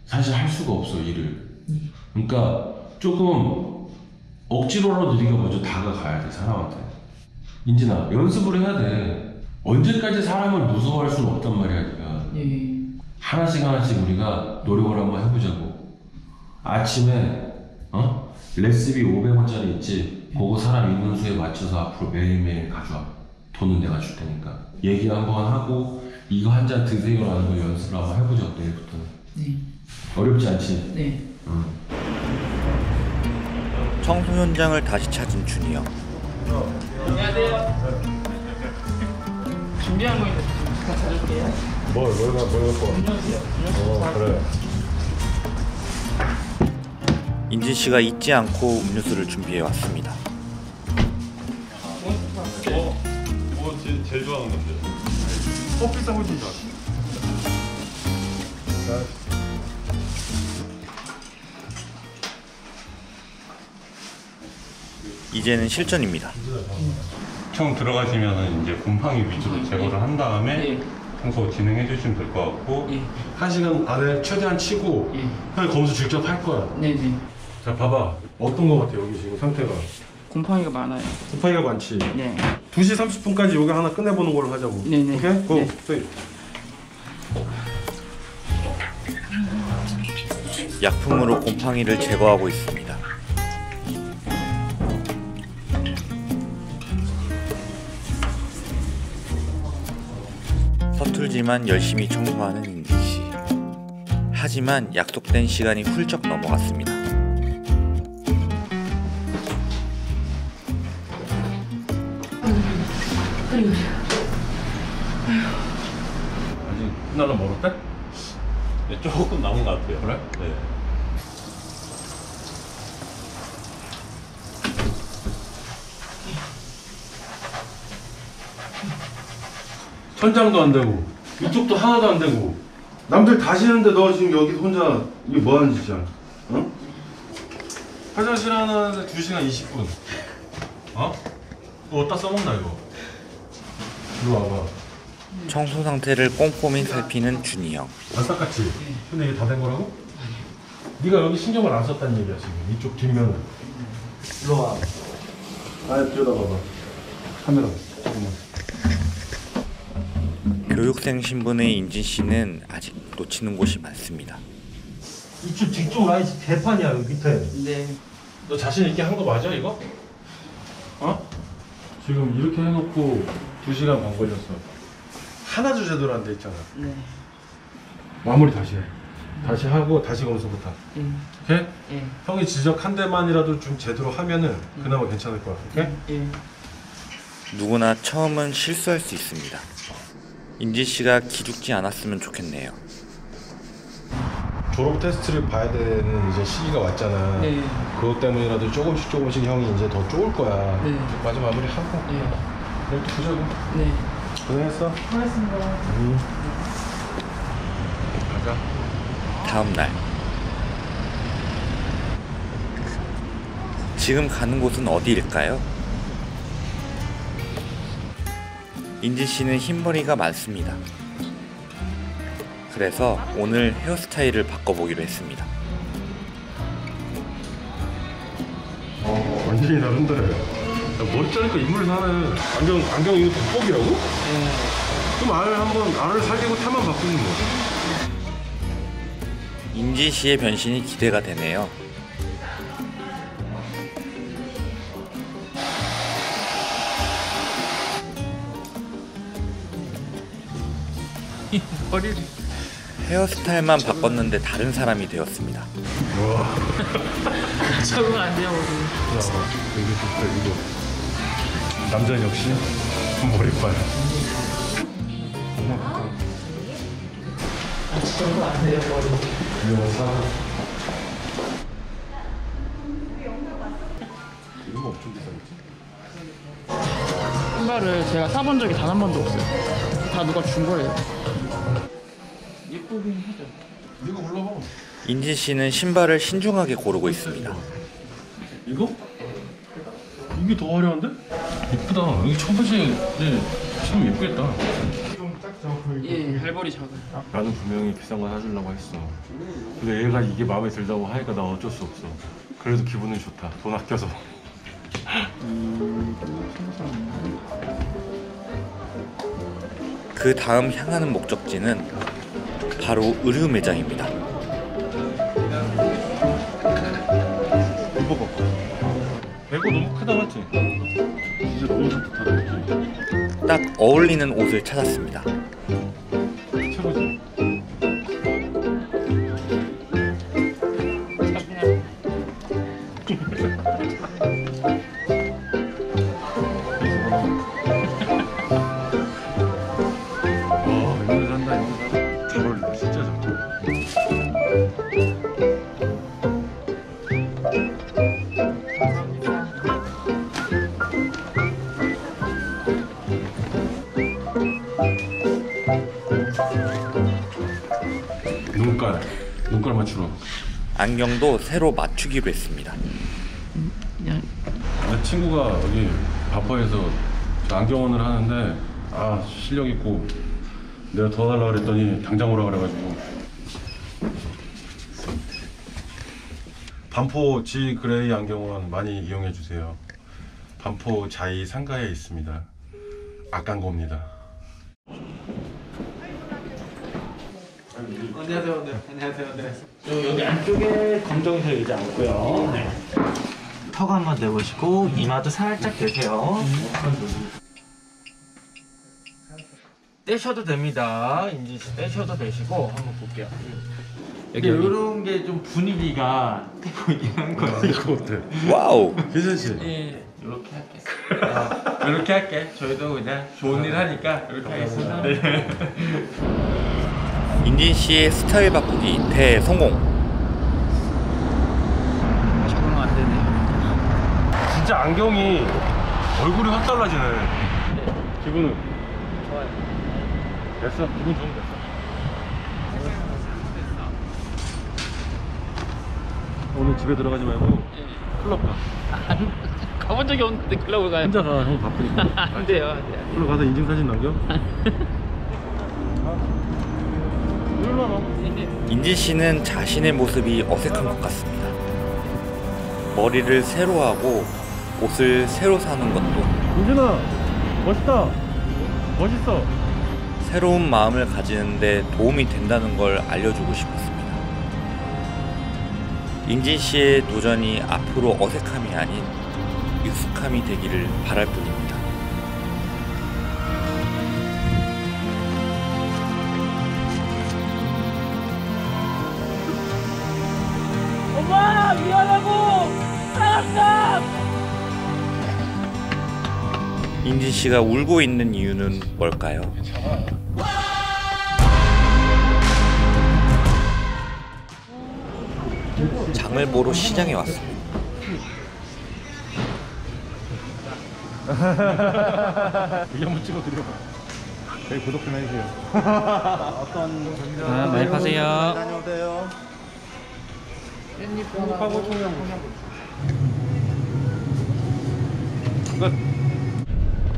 사실 할 수가 없어, 일을. 그러니까 조금 억지로라도 네가 먼저 다가가야 돼, 사람한테. 인진아, 연습을 해야 돼. 언제까지 사람을 무서워할 수는 없단 말이야, 네가. 네. 하나씩 하나씩 우리가 노력을 한번 해보자고. 아침에 레시피 500원짜리 있지? 그거 사람 있는 수에 맞춰서 앞으로 매일매일 가져와. 돈은 내가 줄 테니까. 얘기 한번 하고 이거 한 잔 드세요라는 걸 연습을 한번 해보자고, 내일부터는. 네. 어렵지 않지? 네. 청소 현장을 다시 찾은 준이 형. 안녕하세요. 준비한 거 있는데 좀 찾을게요. 뭘 갖고 와? 그래. 인진 씨가 잊지 않고 음료수를 준비해 왔습니다. 뭐 제일 좋아하는 건데? 커피상 훨씬 좋아. 이제는 실전입니다. 처음 들어가시면 이제 곰팡이 위주로 제거를 한 다음에 네. 청소 진행해 주시면 될 것 같고 예. 1시간 안에 최대한 치고 예. 형이 검수 직접 할 거야. 네네. 자, 봐봐. 어떤 거 같아, 여기 지금 상태가. 곰팡이가 많아요. 곰팡이가 많지. 네. 2시 30분까지 여기 하나 끝내보는 걸로 하자고. 네네. 오케이? 고! 네. 저기. 약품으로 곰팡이를 제거하고 있습니다. 서툴지만 열심히 청소하는 인진 씨. 하지만 약속된 시간이 훌쩍 넘어갔습니다. 아직 끝나는 멀었대? 네, 조금 남은 것 같아요. 그래? 네. 천장도 안 되고 이쪽도 하나도 안 되고 남들 다 쉬는데 너 지금 여기 혼자 이게 뭐하는 짓이야? 어? 화장실 하나에 2시간 20분. 어? 너 어디다 써먹나 이거? 이리 와봐. 청소 상태를 꼼꼼히 살피는 준이 형. 안 닦았지? 근데 이게 다 된 거라고? 네가 여기 신경을 안 썼다는 얘기야 지금 이쪽 뒷면은. 일로 와. 아예 들여다봐봐. 카메라. 잠깐만. 교육생 신분의 인진 씨는 아직 놓치는 곳이 많습니다. 이쪽 뒤쪽 라인 개판이야 여기 밑에. 네. 너 자신 있게 한 거 맞아 이거? 어? 지금 이렇게 해놓고 2시간 반 걸렸어. 하나도 제대로 안 돼 있잖아. 네. 마무리 다시 해. 다시 하고 다시 검수부터. 오케이? 예. 형이 지적한 데만이라도 좀 제대로 하면은 그나마 괜찮을 거야. 오케이? 예. 누구나 처음은 실수할 수 있습니다. 인진 씨가 기죽지 않았으면 좋겠네요. 졸업 테스트를 봐야 되는 이제 시기가 왔잖아. 네. 그것 때문이라도 조금씩 형이 이제 더 쪼을 거야. 네. 마지막 마무리하고. 네. 내일 또 보자고. 네. 고생했어. 고맙습니다. 가자. 다음 날. 지금 가는 곳은 어디일까요? 인지 씨는 흰머리가 많습니다. 그래서 오늘 헤어스타일을 바꿔보기로 했습니다. 완전히 다른데. 머리 자르니까 인물이 사네. 안경 이거 돋보기라고? 네. 그럼 알을 사귀고 태만 바꾸는 거. 인지 씨의 변신이 기대가 되네요. 머리를. 헤어스타일만 바꿨는데 다른 사람이 되었습니다. 와. 적응 안 돼요, 머리. 이게 좋다 이거. 남자는 역시 머리빨. 적응 안 돼요, 머리. 이거 사. 이거 엄청 비싸겠지? 신발을 제가 사본 적이 단 한 번도 없어요. 다 누가 준 거예요. 예쁘긴 하죠. 이거 골라봐. 인지 씨는 신발을 신중하게 고르고 있습니다. 이거? 이게 더 화려한데? 예쁘다. 여기 첫 번째 참 예쁘겠다. 예, 발볼이 작아요. 나는 분명히 비싼 거 사주려고 했어. 근데 얘가 이게 마음에 들다고 하니까 나 어쩔 수 없어. 그래도 기분은 좋다. 돈 아껴서. 그 다음 향하는 목적지는 바로 의류 매장입니다. 이거 봐. 배고 너무 크다 맞지? 진짜 너무 산뜻하다 그치? 딱 어울리는 옷을 찾았습니다. 최고지? 이거 산다 이거 산다. 잘 어울린다 진짜 잘 어울린다. 눈깔 맞추러. 안경도 새로 맞추기로 했습니다. 그냥 내 친구가 여기 바퍼에서 저 안경원을 하는데 실력 있고 내가 더 달라고 그랬더니 당장 오라 그래가지고 반포 G 그레이 안경원 많이 이용해 주세요. 반포 자이 상가에 있습니다. 악광고입니다. 안녕하세요. 네. 안녕하세요. 네. 여기 안쪽에 검정색 의자 앉고요. 네. 턱 한번 내보시고 이마도 살짝 대세요. 떼셔도 됩니다. 인지 씨 떼셔도 되시고 한번 볼게요. 여기 이런 게 좀 분위기가 떼 보이긴 한 거예요. 이거 어때? 와우! 괜찮지? 예, 이렇게 할게. 이렇게 할게. 저희도 그냥 좋은 일 하니까 이렇게 하겠습니다. 네. 인진 씨의 스타일 바꾸기 대성공! 적응 안 되네. 진짜 안경이 얼굴이 확 달라지네. 기분은? 좋아요. 됐어. 기분 좋으면 됐어. 오늘 집에 들어가지 말고 클럽 가. 가본 적이 없는데 클럽을 가요. 혼자 가. 형 바쁘니까. 안 돼요, 안 돼요. 클럽 가서 인증사진 남겨. 인진 씨는 자신의 모습이 어색한 것 같습니다. 머리를 새로 하고 옷을 새로 사는 것도 인준아 멋있다. 멋있어. 새로운 마음을 가지는데 도움이 된다는 걸 알려주고 싶었습니다. 인진 씨의 도전이 앞으로 어색함이 아닌 익숙함이 되기를 바랄 뿐입니다. 엄마, 미안하고 사랑합니다. 인진 씨가 울고 있는 이유는 뭘까요? 장을 보러 시장에 왔습니다. 여기 한번 찍어드려. 저희 구독 좀 해주세요. 많이 파세요. 다녀오세요.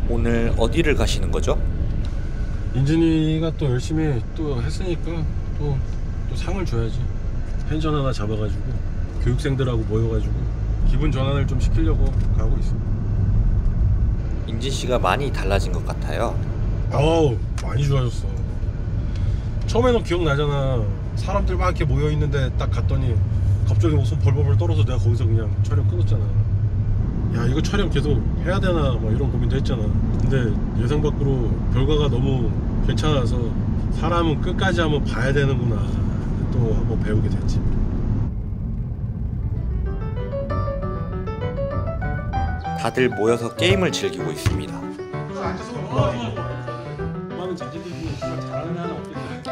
오늘 어디를 가시는 거죠? 인진이가 또 열심히 또 했으니까 또 상을 줘야지. 펜션 하나 잡아가지고 교육생들하고 모여가지고 기분 전환을 좀 시키려고 가고 있어. 인진 씨가 많이 달라진 것 같아요. 아우 많이 좋아졌어. 처음에는 기억나잖아. 사람들 막 이렇게 모여 있는데 딱 갔더니 갑자기 손 벌벌벌 떨어서 내가 거기서 그냥 촬영 끊었잖아. 야 이거 촬영 계속 해야 되나 막 이런 고민도 했잖아. 근데 예상 밖으로 결과가 너무 괜찮아서 사람은 끝까지 한번 봐야 되는구나 또 한번 배우게 됐지. 다들 모여서 게임을 즐기고 있습니다.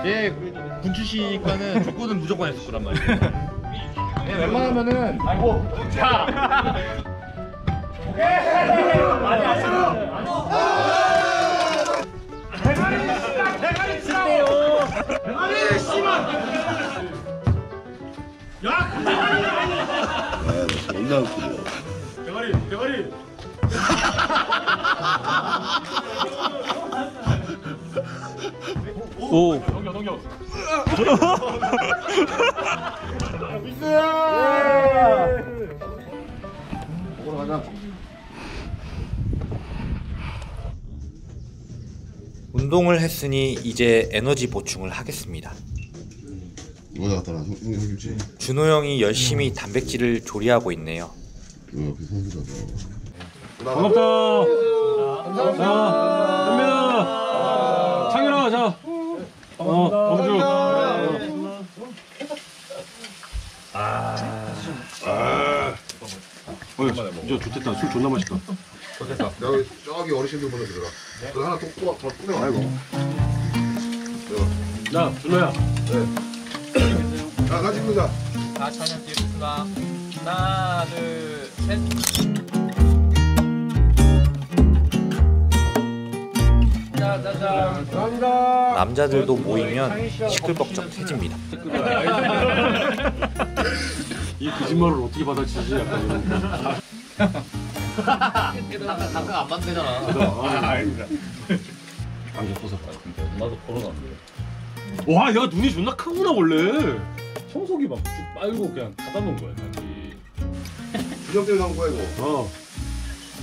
예, 군출시니까는 족구는 무조건 했을 거란 말이에요. 네, 웬만하면은 아이고 자 존나 웃기죠. 대가리 오. 넘겨 먹으러 가자. 운동을 했으니 이제 에너지 보충을 하겠습니다. 이거 갖다 놔. 형김치. 준호 형이 열심히 단백질을 조리하고 있네요. 그 옆에 선수라고. 반갑다. 자, 현민아, 창현아, 자, 범주. 이제 좋겠다. 술 존나 맛있다. 내가 저기 어르신들 보내주더라. 그거 하나 더 꺼내. 아이고. 야, 준호야. 자, 같이 보자. 자 차렷 뒤겠습니다. 하나 둘셋 짜자잔 남자들도 모이면 시끌벅적해집니다. 이 거짓말을 어떻게 받아치지? 약간 이런. 잠깐 안 봐도 되잖아. 안경 벗어. 나도 걸어놨는데. 와, 얘가 눈이 존나 크구나 원래. 청소기 막 빨고 그냥 닫아놓은 거야, 다시. 주정 때문에 나온 거야 이거.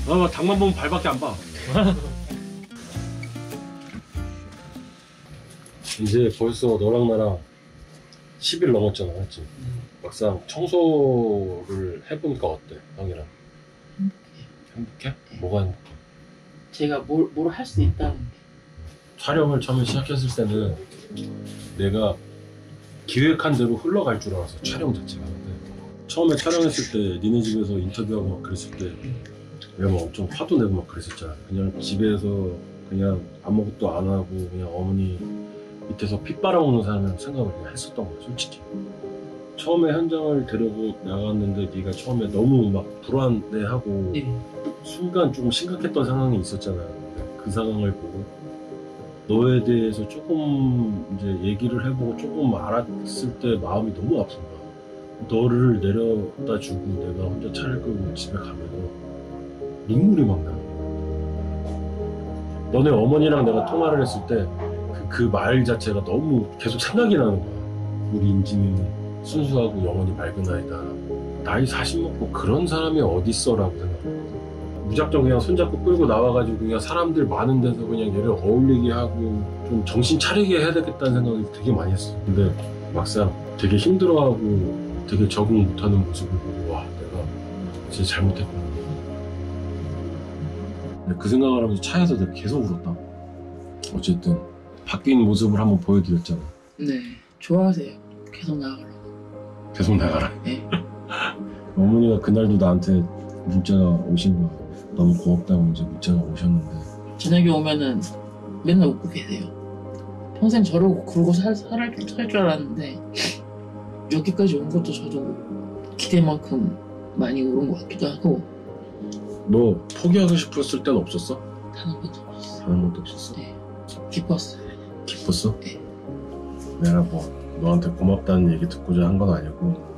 막 닭만 보면 발밖에 안 봐. 이제 벌써 너랑 나랑 10일 넘었잖아, 맞지? 막상 청소를 해보니까 어때, 형이랑? 행복해? 뭐가 행복해? 제가 뭘 할 수 있다는 게. 촬영을 처음에 시작했을 때는 내가 기획한 대로 흘러갈 줄 알았어, 촬영 자체가. 근데 처음에 촬영했을 때 니네 집에서 인터뷰하고 막 그랬을 때 내가 막 엄청 화도 내고 막 그랬었잖아. 그냥 집에서 그냥 아무것도 안 하고 그냥 어머니 밑에서 피 빨아먹는 사람이라고 생각을 그냥 했었던 거야, 솔직히. 처음에 현장을 데려고 나갔는데 네가 처음에 너무 막 불안해하고 순간 좀 심각했던 상황이 있었잖아. 그 상황을 보고 너에 대해서 조금 이제 얘기를 해보고 조금 알았을 때 마음이 너무 아픈 거야. 너를 내려다 주고 내가 혼자 차를 끌고 집에 가면 눈물이 막 나는 거야. 너네 어머니랑 내가 통화를 했을 때 그 말 자체가 너무 계속 생각이 나는 거야. 우리 인진이는 순수하고 영원히 맑은 아이다. 나이 40 먹고 그런 사람이 어딨어 라고 생각했거든. 무작정 그냥 손잡고 끌고 나와가지고 그냥 사람들 많은 데서 그냥 얘를 어울리게 하고 좀 정신 차리게 해야 되겠다는 생각이 되게 많이 했어. 근데 막상 되게 힘들어하고 되게 적응 못하는 모습을 보고 와, 내가 진짜 잘못했구나. 근데 그 생각을 하면서 차에서 내가 계속 울었다. 어쨌든 바뀐 모습을 한번 보여드렸잖아. 네, 좋아하세요. 계속 나가려고. 계속 나가라. 네. 어머니가 그날도 나한테 문자가 오신 거야. 너무 고맙다고 이제 문자가 오셨는데 저녁에 오면은 맨날 웃고 계세요. 평생 저러고 그러고 살 줄 알았는데 여기까지 온 것도 저도 기대만큼 많이 오른 것 같기도 하고. 너 포기하고 싶었을 때는 없었어? 단 한 번도 없었어요. 단 한 번도 없었어? 네. 기뻤어요. 기뻤어? 네. 내가 뭐 너한테 고맙다는 얘기 듣고자 한 건 아니고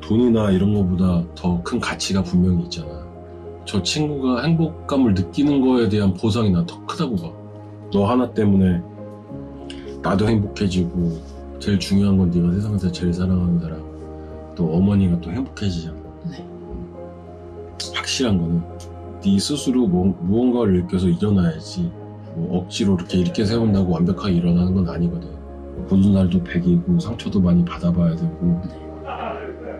돈이나 이런 거보다 더 큰 가치가 분명히 있잖아. 저 친구가 행복감을 느끼는 거에 대한 보상이 난 더 크다고 봐. 너 하나 때문에 나도 행복해지고 제일 중요한 건 네가 세상에서 제일 사랑하는 사람 또 어머니가 또 행복해지잖아. 네. 확실한 거는 네 스스로 무언가를 느껴서 일어나야지 뭐 억지로 이렇게 세운다고 완벽하게 일어나는 건 아니거든. 보는 날도 100이고 상처도 많이 받아봐야 되고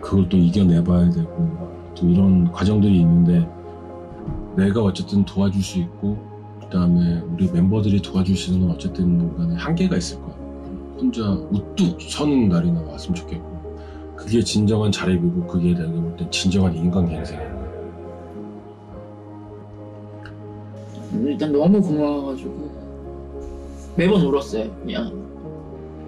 그걸 또 이겨내봐야 되고 또 이런 과정들이 있는데 내가 어쨌든 도와줄 수 있고 그 다음에 우리 멤버들이 도와줄 수 있는 건 어쨌든 간에 한계가 있을 거야. 혼자 우뚝 서는 날이나 왔으면 좋겠고 그게 진정한 자립이고 그게 내가 볼 땐 진정한 인간갱생이야. 일단 너무 고마워가지고 매번 울었어요.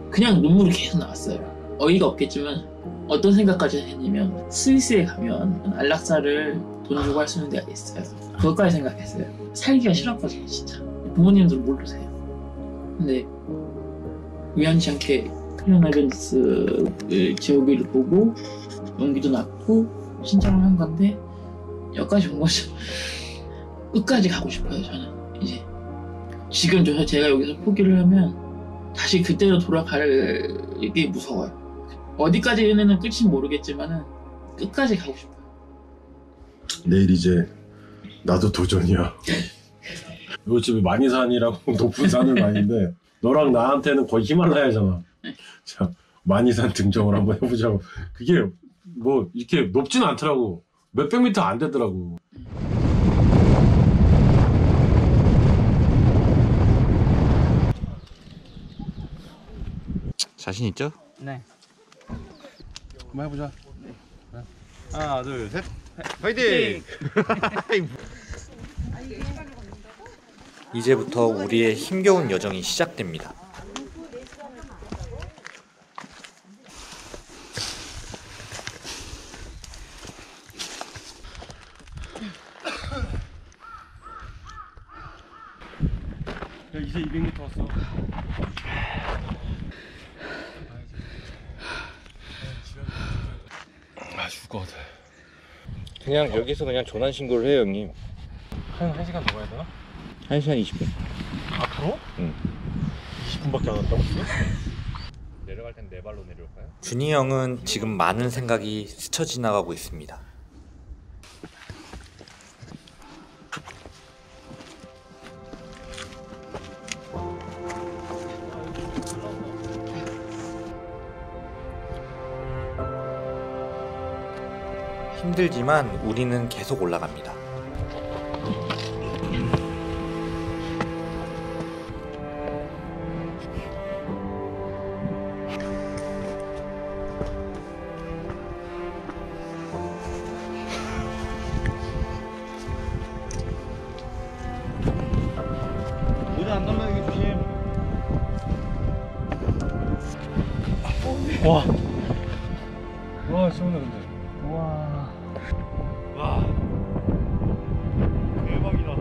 그냥 눈물이 계속 나왔어요. 어이가 없겠지만 어떤 생각까지 했냐면 스위스에 가면 안락사를 돈 주고 할 수 있는 데가 있어요. 그것까지 생각했어요. 살기가 싫었거든요 진짜. 부모님들 모르세요. 근데 우연치 않게 클린 어벤져스를 제오비를 보고 용기도 났고 신청을 한 건데 여기까지 온 거죠. 끝까지 가고 싶어요 저는. 이제 지금 제가 여기서 포기를 하면 다시 그때로 돌아가기 무서워요. 어디까지는 끝인지 모르겠지만은 끝까지 가고 싶어요. 내일 이제 나도 도전이야. 요 집이 마니산이라고 높은 산은 아닌데 너랑 나한테는 거의 히말라야잖아. 자, 마니산 등정을 한번 해보자고. 그게 뭐 이렇게 높진 않더라고. 몇백 미터 안 되더라고. 자신 있죠? 네. 한번 해보자. 하나, 둘, 셋. 파이팅! 이제부터 우리의 힘겨운 여정이 시작됩니다. 야, 이제 200m 왔어. 아, 죽을 것 같아. 그냥 여기서 그냥 전환 신고를 해요 형님. 한 1시간 더 가야 되나? 1시간 20분. 앞으로? 응. 20분밖에 안 왔다고? 내려갈 땐 네 발로 내려올까요? 준이 형은 지금 많은 생각이 스쳐 지나가고 있습니다. 힘들지만 우리는 계속 올라갑니다. 모자 안 넘어가게 조심. 와. 와, 시원해 근데. 와. 대박이다.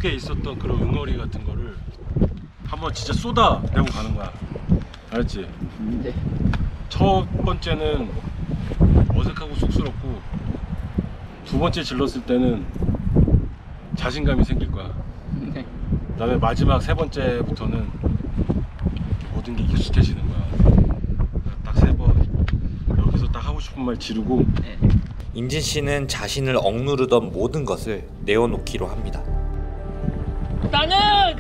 속에 있었던 그런 응어리 같은 거를 한번 진짜 쏟아내고 가는 거야. 알았지? 네. 첫 번째는 어색하고 쑥스럽고 두 번째 질렀을 때는 자신감이 생길 거야. 네. 그다음에 마지막 세 번째부터는 모든 게 익숙해지는 거야. 딱 세 번 여기서 딱 하고 싶은 말 지르고. 네. 인진 씨는 자신을 억누르던 모든 것을 내어놓기로 합니다. 나는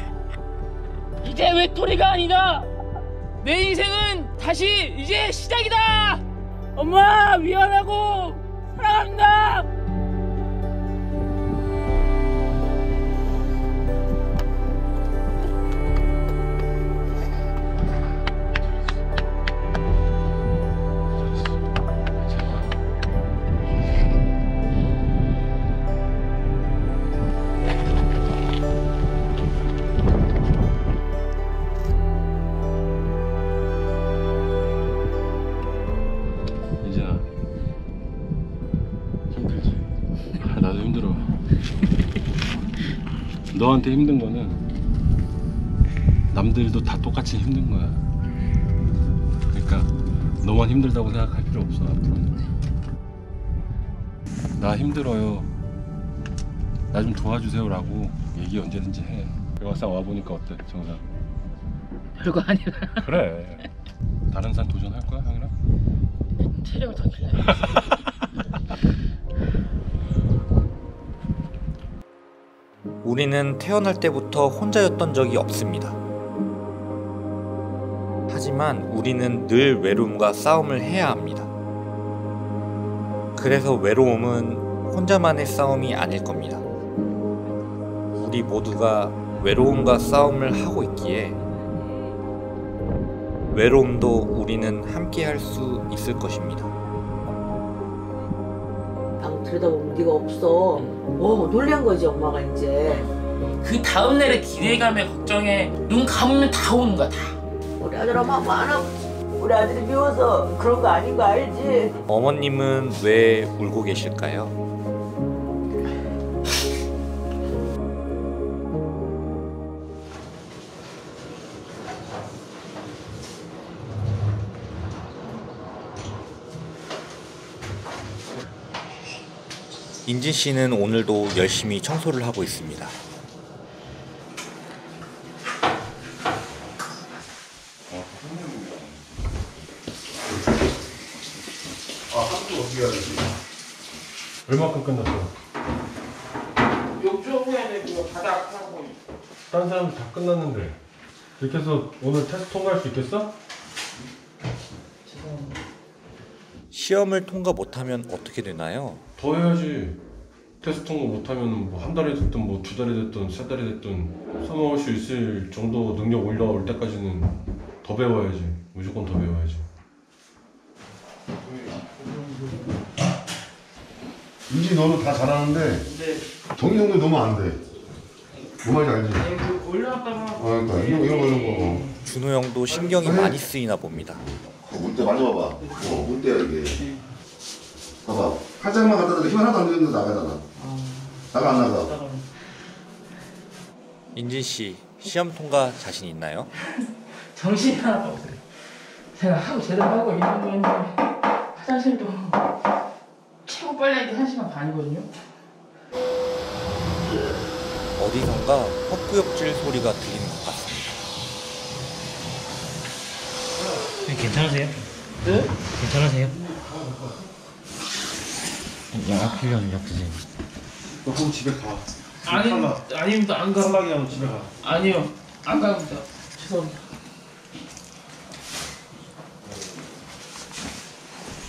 이제 외톨이가 아니다. 내 인생은 다시 이제 시작이다. 엄마 미안하고 사랑합니다. 인진아, 힘들지? 나도 힘들어. 너한테 힘든 거는 남들도 다 똑같이 힘든 거야. 그러니까 너만 힘들다고 생각할 필요 없어. 앞으로는 나 힘들어요, 나 좀 도와주세요라고 얘기 언제든지 해. 막상 와보니까 어때, 정상? 별거 아니라 그래. 다른 산 도전할 거야, 형이랑? 체력을 더 길러야 우리는 태어날 때부터 혼자였던 적이 없습니다. 하지만 우리는 늘 외로움과 싸움을 해야 합니다. 그래서 외로움은 혼자만의 싸움이 아닐 겁니다. 우리 모두가 외로움과 싸움을 하고 있기에 외로움도 우리는 함께 할 수 있을 것입니다. 방 들여다보면 네가 없어. 놀란 거지 엄마가 이제. 그 다음날의 기대감에 걱정에 눈 감으면 다 오는 거야 다. 우리 아들 엄마 많아. 우리 아들이 미워서 그런 거 아닌 거 알지? 어머님은 왜 울고 계실까요? 인진 씨는 오늘도 열심히 청소를 하고 있습니다. 학교 어떻게 해야 되지? 얼마큼 끝났어? 욕조부에는 그거 바닥하고 다른 사람들 다 끝났는데 이렇게 해서 오늘 테스트 통과할 수 있겠어? 시험을 통과 못하면 어떻게 되나요? 더 해야지. 테스트 통과 못하면 뭐 한 달이 됐든 뭐 두 달이 됐든 세 달이 됐든 써먹을 수 있을 정도 능력 올라올 때까지는 더 배워야지. 무조건 더 배워야지. 인지 너는 다 잘하는데 정희 형도 너무 안 돼. 뭐 말인지 알지? 올라갔다가 그러니까 이런 거. 준호 형도 신경이 많이 쓰이나 봅니다. 문대 만져봐봐. 문대야 이게. 봐봐. 팔짱만 갖다 대도 힘 하나도 안 되는데 나가잖아. 나가 안 나가? 인진 씨, 시험 통과 자신 있나요? 정신이 하나도 없어요. 제가 하고 제대로 하고 있는 거였는데 화장실도 최고 빨리 하기 1시간 반이거든요. 어디선가 헛구역질 소리가 들리는 것 같습니다. 괜찮으세요? 네? 괜찮으세요? 약 필요하면 약 드세요. 너 그럼 집에 가. 아닙니다. 안 가. 탈락이 하면 집에 가. 아니요. 안 갑니다. 죄송합니다.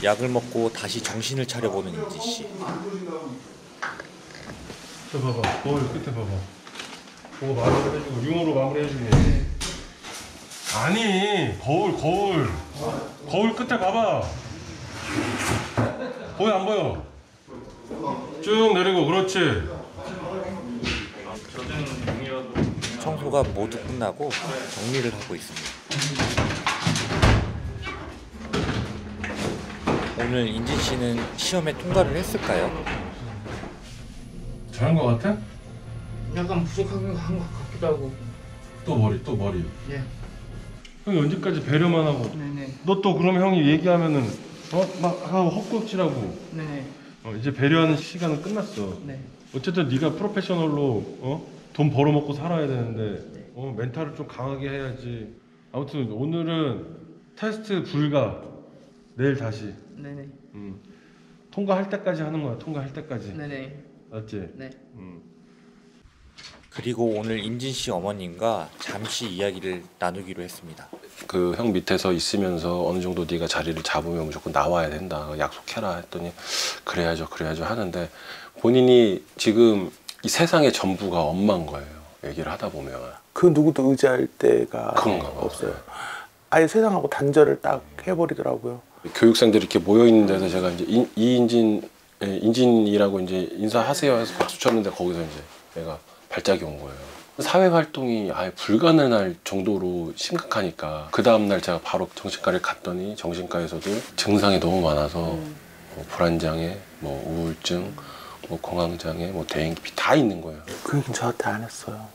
약을 먹고 다시 정신을 차려보는 인진 씨. 저 봐봐. 거울 끝에 봐봐. 그거 마무리 해주고 융으로 마무리 해주니. 아니 거울 끝에 봐봐. 보여 안 보여? 쭉 내리고 그렇지. 청소가 모두 끝나고 정리를 하고 있습니다. 오늘 인진 씨는 시험에 통과를 했을까요? 잘한 거 같아? 약간 부족한 것 같기도 하고. 또 머리. 네. 형이 언제까지 배려만 하고. 네네. 너 또 그러면 형이 얘기하면은 막 하고 헛구역질하고. 네네. 이제 배려하는 시간은 끝났어. 네. 어쨌든 네가 프로페셔널로 돈 벌어먹고 살아야 되는데 멘탈을 좀 강하게 해야지. 아무튼 오늘은 테스트 불가. 내일 다시. 네네. 통과할 때까지 하는 거야. 통과할 때까지. 네네. 맞지? 네. 그리고 오늘 인진 씨 어머님과 잠시 이야기를 나누기로 했습니다. 그 형 밑에서 있으면서 어느 정도 네가 자리를 잡으면 무조건 나와야 된다. 약속해라 했더니 그래야죠 하는데 본인이 지금 이 세상의 전부가 엄마인 거예요. 얘기를 하다 보면. 그 누구도 의지할 데가 그런가 봐. 없어요. 아예 세상하고 단절을 딱 해버리더라고요. 교육생들이 이렇게 모여 있는 데서 제가 이제 인진이라고 이제 인사하세요 해서 박수 쳤는데 거기서 이제 내가 발작이 온 거예요. 사회 활동이 아예 불가능할 정도로 심각하니까 그 다음날 제가 바로 정신과를 갔더니 정신과에서도 증상이 너무 많아서 뭐 불안장애, 뭐 우울증, 뭐 공황장애, 뭐 대인기피 다 있는 거예요. 그 얘기는 저한테 안 했어요.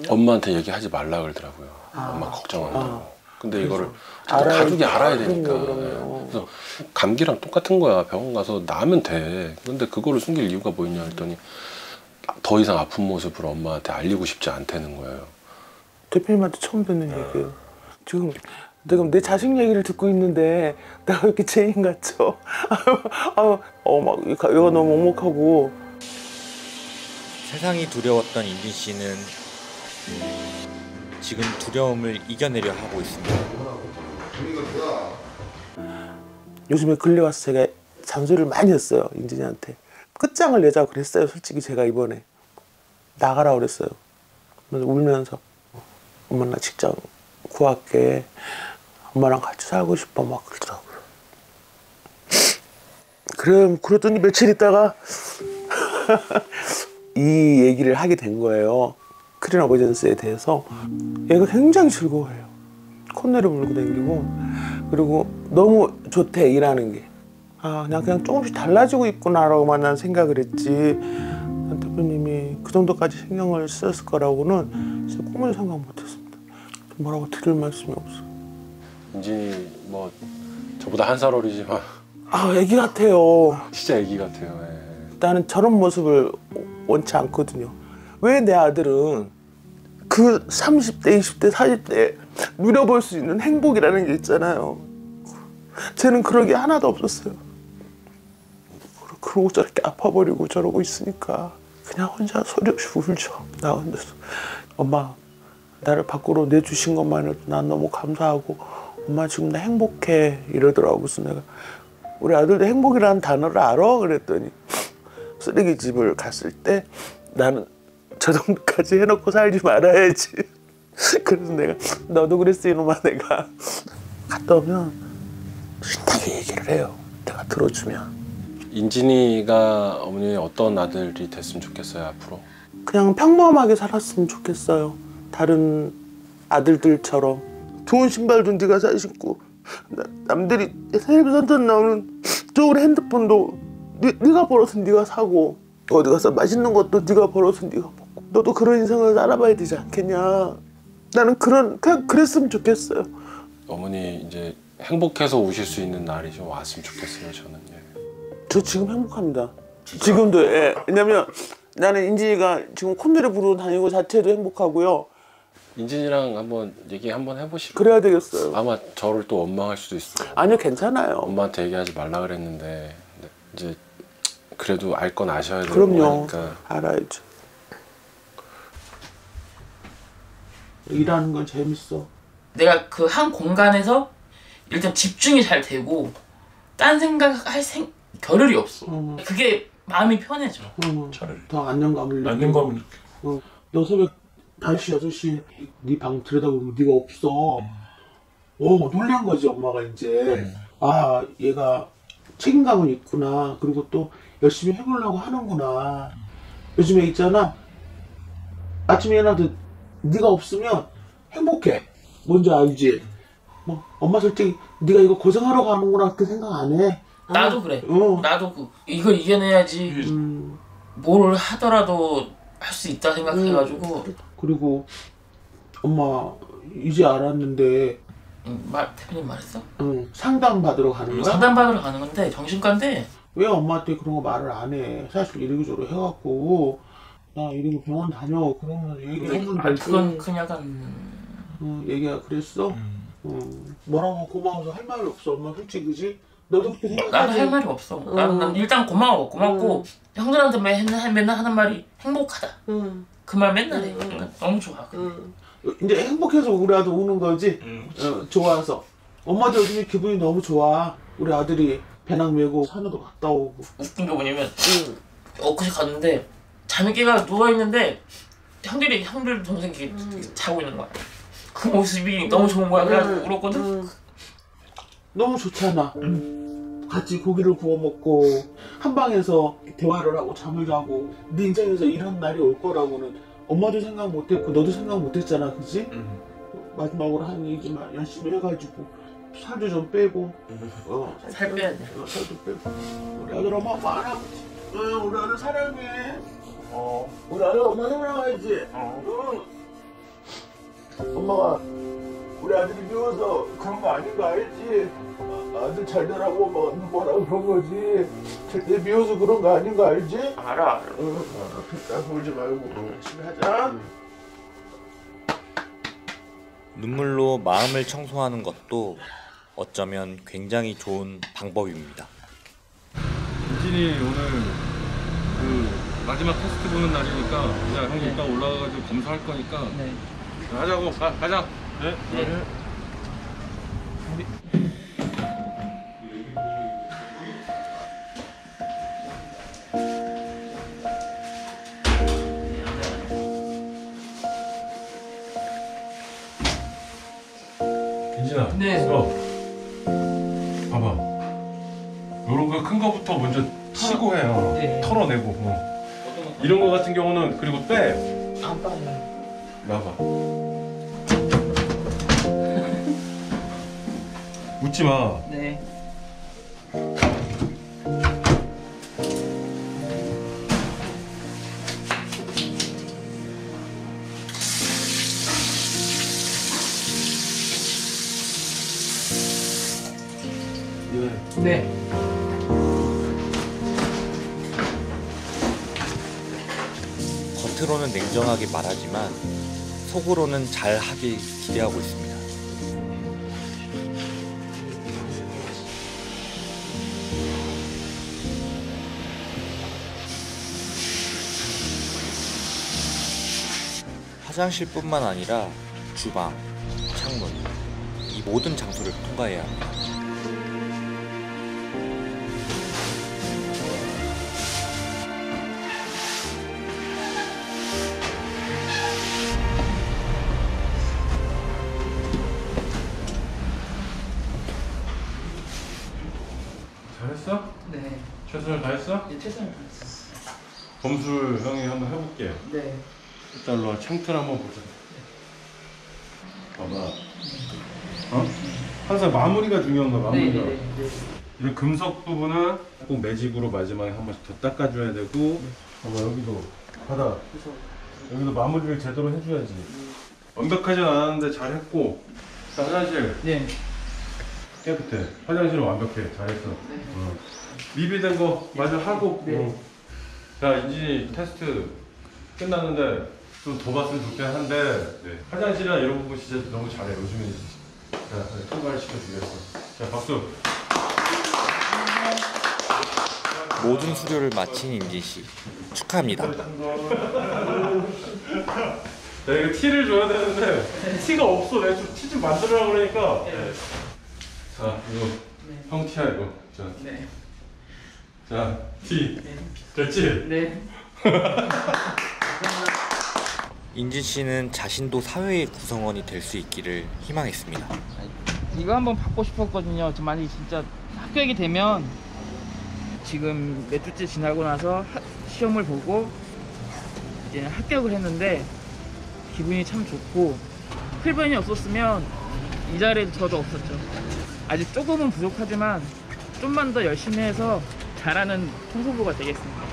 엄마한테 얘기하지 말라 그러더라고요. 엄마 걱정한다고. 근데 이거를 가족이 알아야 되니까. 그래서 감기랑 똑같은 거야. 병원 가서 나으면 돼. 근데 그거를 숨길 이유가 뭐 있냐 했더니 더 이상 아픈 모습을 엄마한테 알리고 싶지 않다는 거예요. 대표님한테 처음 듣는 얘기예요. 지금 내가 내 자식 얘기를 듣고 있는데 내가 왜 이렇게 죄인 같죠? 막 얘가 너무 먹먹하고. 세상이 두려웠던 인진 씨는 지금 두려움을 이겨내려 하고 있습니다. 요즘에 근래 와서 제가 잔소리를 많이 했어요. 인진이한테. 끝장을 내자고 그랬어요. 솔직히 제가 이번에 나가라 그랬어요. 그래서 울면서 엄마 나 직장 구할게. 엄마랑 같이 살고 싶어 막 그러더라고요. 그랬더니 며칠 있다가 이 얘기를 하게 된 거예요. 크린 어버전스에 대해서. 얘가 굉장히 즐거워해요. 콧노래 불고 다니고. 그리고 너무 좋대 일하는 게. 그냥 조금씩 달라지고 있구나라고만 난 생각을 했지. 대표님이 그 정도까지 신경을 쓰셨을 거라고는 진짜 꿈을 생각 못했습니다. 뭐라고 드릴 말씀이 없어. 인진이 뭐 저보다 한 살 어리지만 애기 같아요. 진짜 애기 같아요. 나는 저런 모습을 원치 않거든요. 왜 내 아들은 그 30대, 20대, 40대에 누려볼 수 있는 행복이라는 게 있잖아요. 쟤는 그런 게 하나도 없었어요. 그러고 저렇게 아파버리고 저러고 있으니까 그냥 혼자 소리 없이 울죠. 나 혼자서. 엄마 나를 밖으로 내주신 것만으로도 난 너무 감사하고 엄마 지금 나 행복해 이러더라고. 그래서 내가 우리 아들도 행복이라는 단어를 알아? 그랬더니 쓰레기집을 갔을 때 나는 저 정도까지 해놓고 살지 말아야지. 그래서 내가 너도 그랬어 이놈아. 내가 갔다 오면 신나게 얘기를 해요. 내가 들어주면. 인진이가 어머니 어떤 아들이 됐으면 좋겠어요 앞으로? 그냥 평범하게 살았으면 좋겠어요. 다른 아들들처럼. 좋은 신발도 네가 사 신고 남들이 텔레비전 나오는 좋은 핸드폰도 네가 벌어서 네가 사고 어디 가서 맛있는 것도 네가 벌어서 네가 먹고 너도 그런 인생을 살아봐야 되지 않겠냐. 나는 그냥 그랬으면 좋겠어요. 어머니 이제 행복해서 오실 수 있는 날이 좀 왔으면 좋겠어요 저는. 저 지금 행복합니다. 지금도. 왜냐면 나는 인진이가 지금 콧노래 부르고 다니고 자체도 행복하고요. 인진이랑 한번 얘기 한번 해보시고. 그래야 되겠어요. 아마 저를 또 원망할 수도 있어요. 아니요 괜찮아요. 엄마한테 얘기하지 말라 그랬는데 이제 그래도 알 건 아셔야 되고. 그럼요. 하니까. 알아야죠. 일하는 건 재밌어. 내가 그 한 공간에서 일단 집중이 잘 되고 딴 생각할 겨를이 없어. 그게 마음이 편해져. 더 안정감을 느끼고. 너 새벽 5시, 6시 네 방 들여다보면 네가 없어. 놀란 거지 엄마가 이제. 얘가 책임감은 있구나. 그리고 또 열심히 해보려고 하는구나. 요즘에 있잖아. 아침에 일어나도 네가 없으면 행복해. 뭔지 알지? 엄마 솔직히 네가 이거 고생하러 가는구나 그렇게 생각 안 해. 나도 그래. 나도 이걸 이겨내야지. 뭘 하더라도 할 수 있다 생각해가지고. 그리고 엄마 이제 알았는데. 대표님 말했어? 응, 상담 받으러 가는 거야? 상담 받으러 가는 건데 정신과인데. 왜 엄마한테 그런 거 말을 안 해? 사실 이러고저러 해갖고 나 이러고 병원 다녀 그러면 얘기하면 될 그건 약간. 얘기가 그랬어? 뭐라고 고마워서 할 말이 없어 엄마 솔직히 그지? 너도 그렇게 생각하지? 나도 할 말이 없어. 난 일단 고맙고 형들한테 맨날 하는 말이 행복하다. 그 말 맨날 해. 너무 좋아. 이제 행복해서 우리 아들 우는 거지? 좋아서. 엄마도 요즘에 기분이 너무 좋아. 우리 아들이 배낭 메고 산에도 갔다 오고. 웃긴 게 뭐냐면 엊그제 갔는데 자매끼가 누워있는데 형들 동생이 자고 있는 거야. 그 모습이 너무 좋은 거야. 그래가지고 울었거든. 너무 좋잖아. 같이 고기를 구워 먹고 한 방에서 대화를 하고 잠을 자고 네 인생에서 이런 날이 올 거라고는 엄마도 생각 못했고 너도 생각 못했잖아, 그지? 마지막으로 한 얘기만 열심히 해가지고 살도 좀 빼고 살 빼야 돼. 살도 빼고 우리 아들 엄마 할아버지 우리 아들 사랑해. 우리 아들 엄마 사랑하지? 엄마가 우리 아들이 미워서 그런 거 아닌 거 알지? 아들 잘 되라고 뭐라 그런 거지. 절대 미워서 그런 거 아닌 거 알지? 알아. 그러니까 울지 말고 열심히 하자. 눈물로 마음을 청소하는 것도 어쩌면 굉장히 좋은 방법입니다. 인진이 오늘 그 마지막 테스트 보는 날이니까 그냥 형이 이따 올라가가지고 검사할 거니까 하자고. 가자. 네. 인진아. 네. 봐봐. 요런 거 큰 거부터 먼저 치고 해요. 네. 털어내고. 이런 거 같은 경우는 그리고 빼. 안 빠져요. 나봐. 웃지 마. 네. 네. 겉으로는 냉정하게 말하지만 속으로는 잘 하길 기대하고 있습니다. 화장실뿐만 아니라 주방, 창문, 이 모든 장소를 통과해야 합니다. 잘했어? 네. 최선을 다했어? 네, 최선을 다했어. 검술 형이 한번 해볼게. 네. 일단 일로 와. 창틀 한번 보자. 봐봐. 어? 항상 마무리가 중요한 거야. 마무리가. 네. 이 금속 부분은 꼭 매직으로 마지막에 한 번씩 더 닦아줘야 되고. 봐봐, 여기도 바다. 여기도 마무리를 제대로 해줘야지. 완벽하진 않았는데 잘했고. 자, 화장실. 네. 깨끗해. 화장실은 완벽해. 잘했어. 미비된 거 마저 하고. 네. 자, 인진이 테스트 끝났는데 좀 더 봤으면 좋긴 한데 화장실이나 이런 부분 진짜 너무 잘해. 요즘에 자, 통과를 시켜주겠어. 자, 박수. 모든 수료를 마친 인진씨 축하합니다. 야, 이거 티를 줘야 되는데 티가 없어. 내가 좀 티 좀 만들으라고 그러니까. 자, 이거 형 티야 이거. 자, 자, 티. 됐지? 네. 인진씨는 자신도 사회의 구성원이 될 수 있기를 희망했습니다. 이거 한번 받고 싶었거든요. 만약에 진짜 합격이 되면 지금 몇 주째 지나고 나서 시험을 보고 이제 합격을 했는데 기분이 참 좋고, 필변이 없었으면 이 자리에 저도 없었죠. 아직 조금은 부족하지만 좀만 더 열심히 해서 잘하는 청소부가 되겠습니다.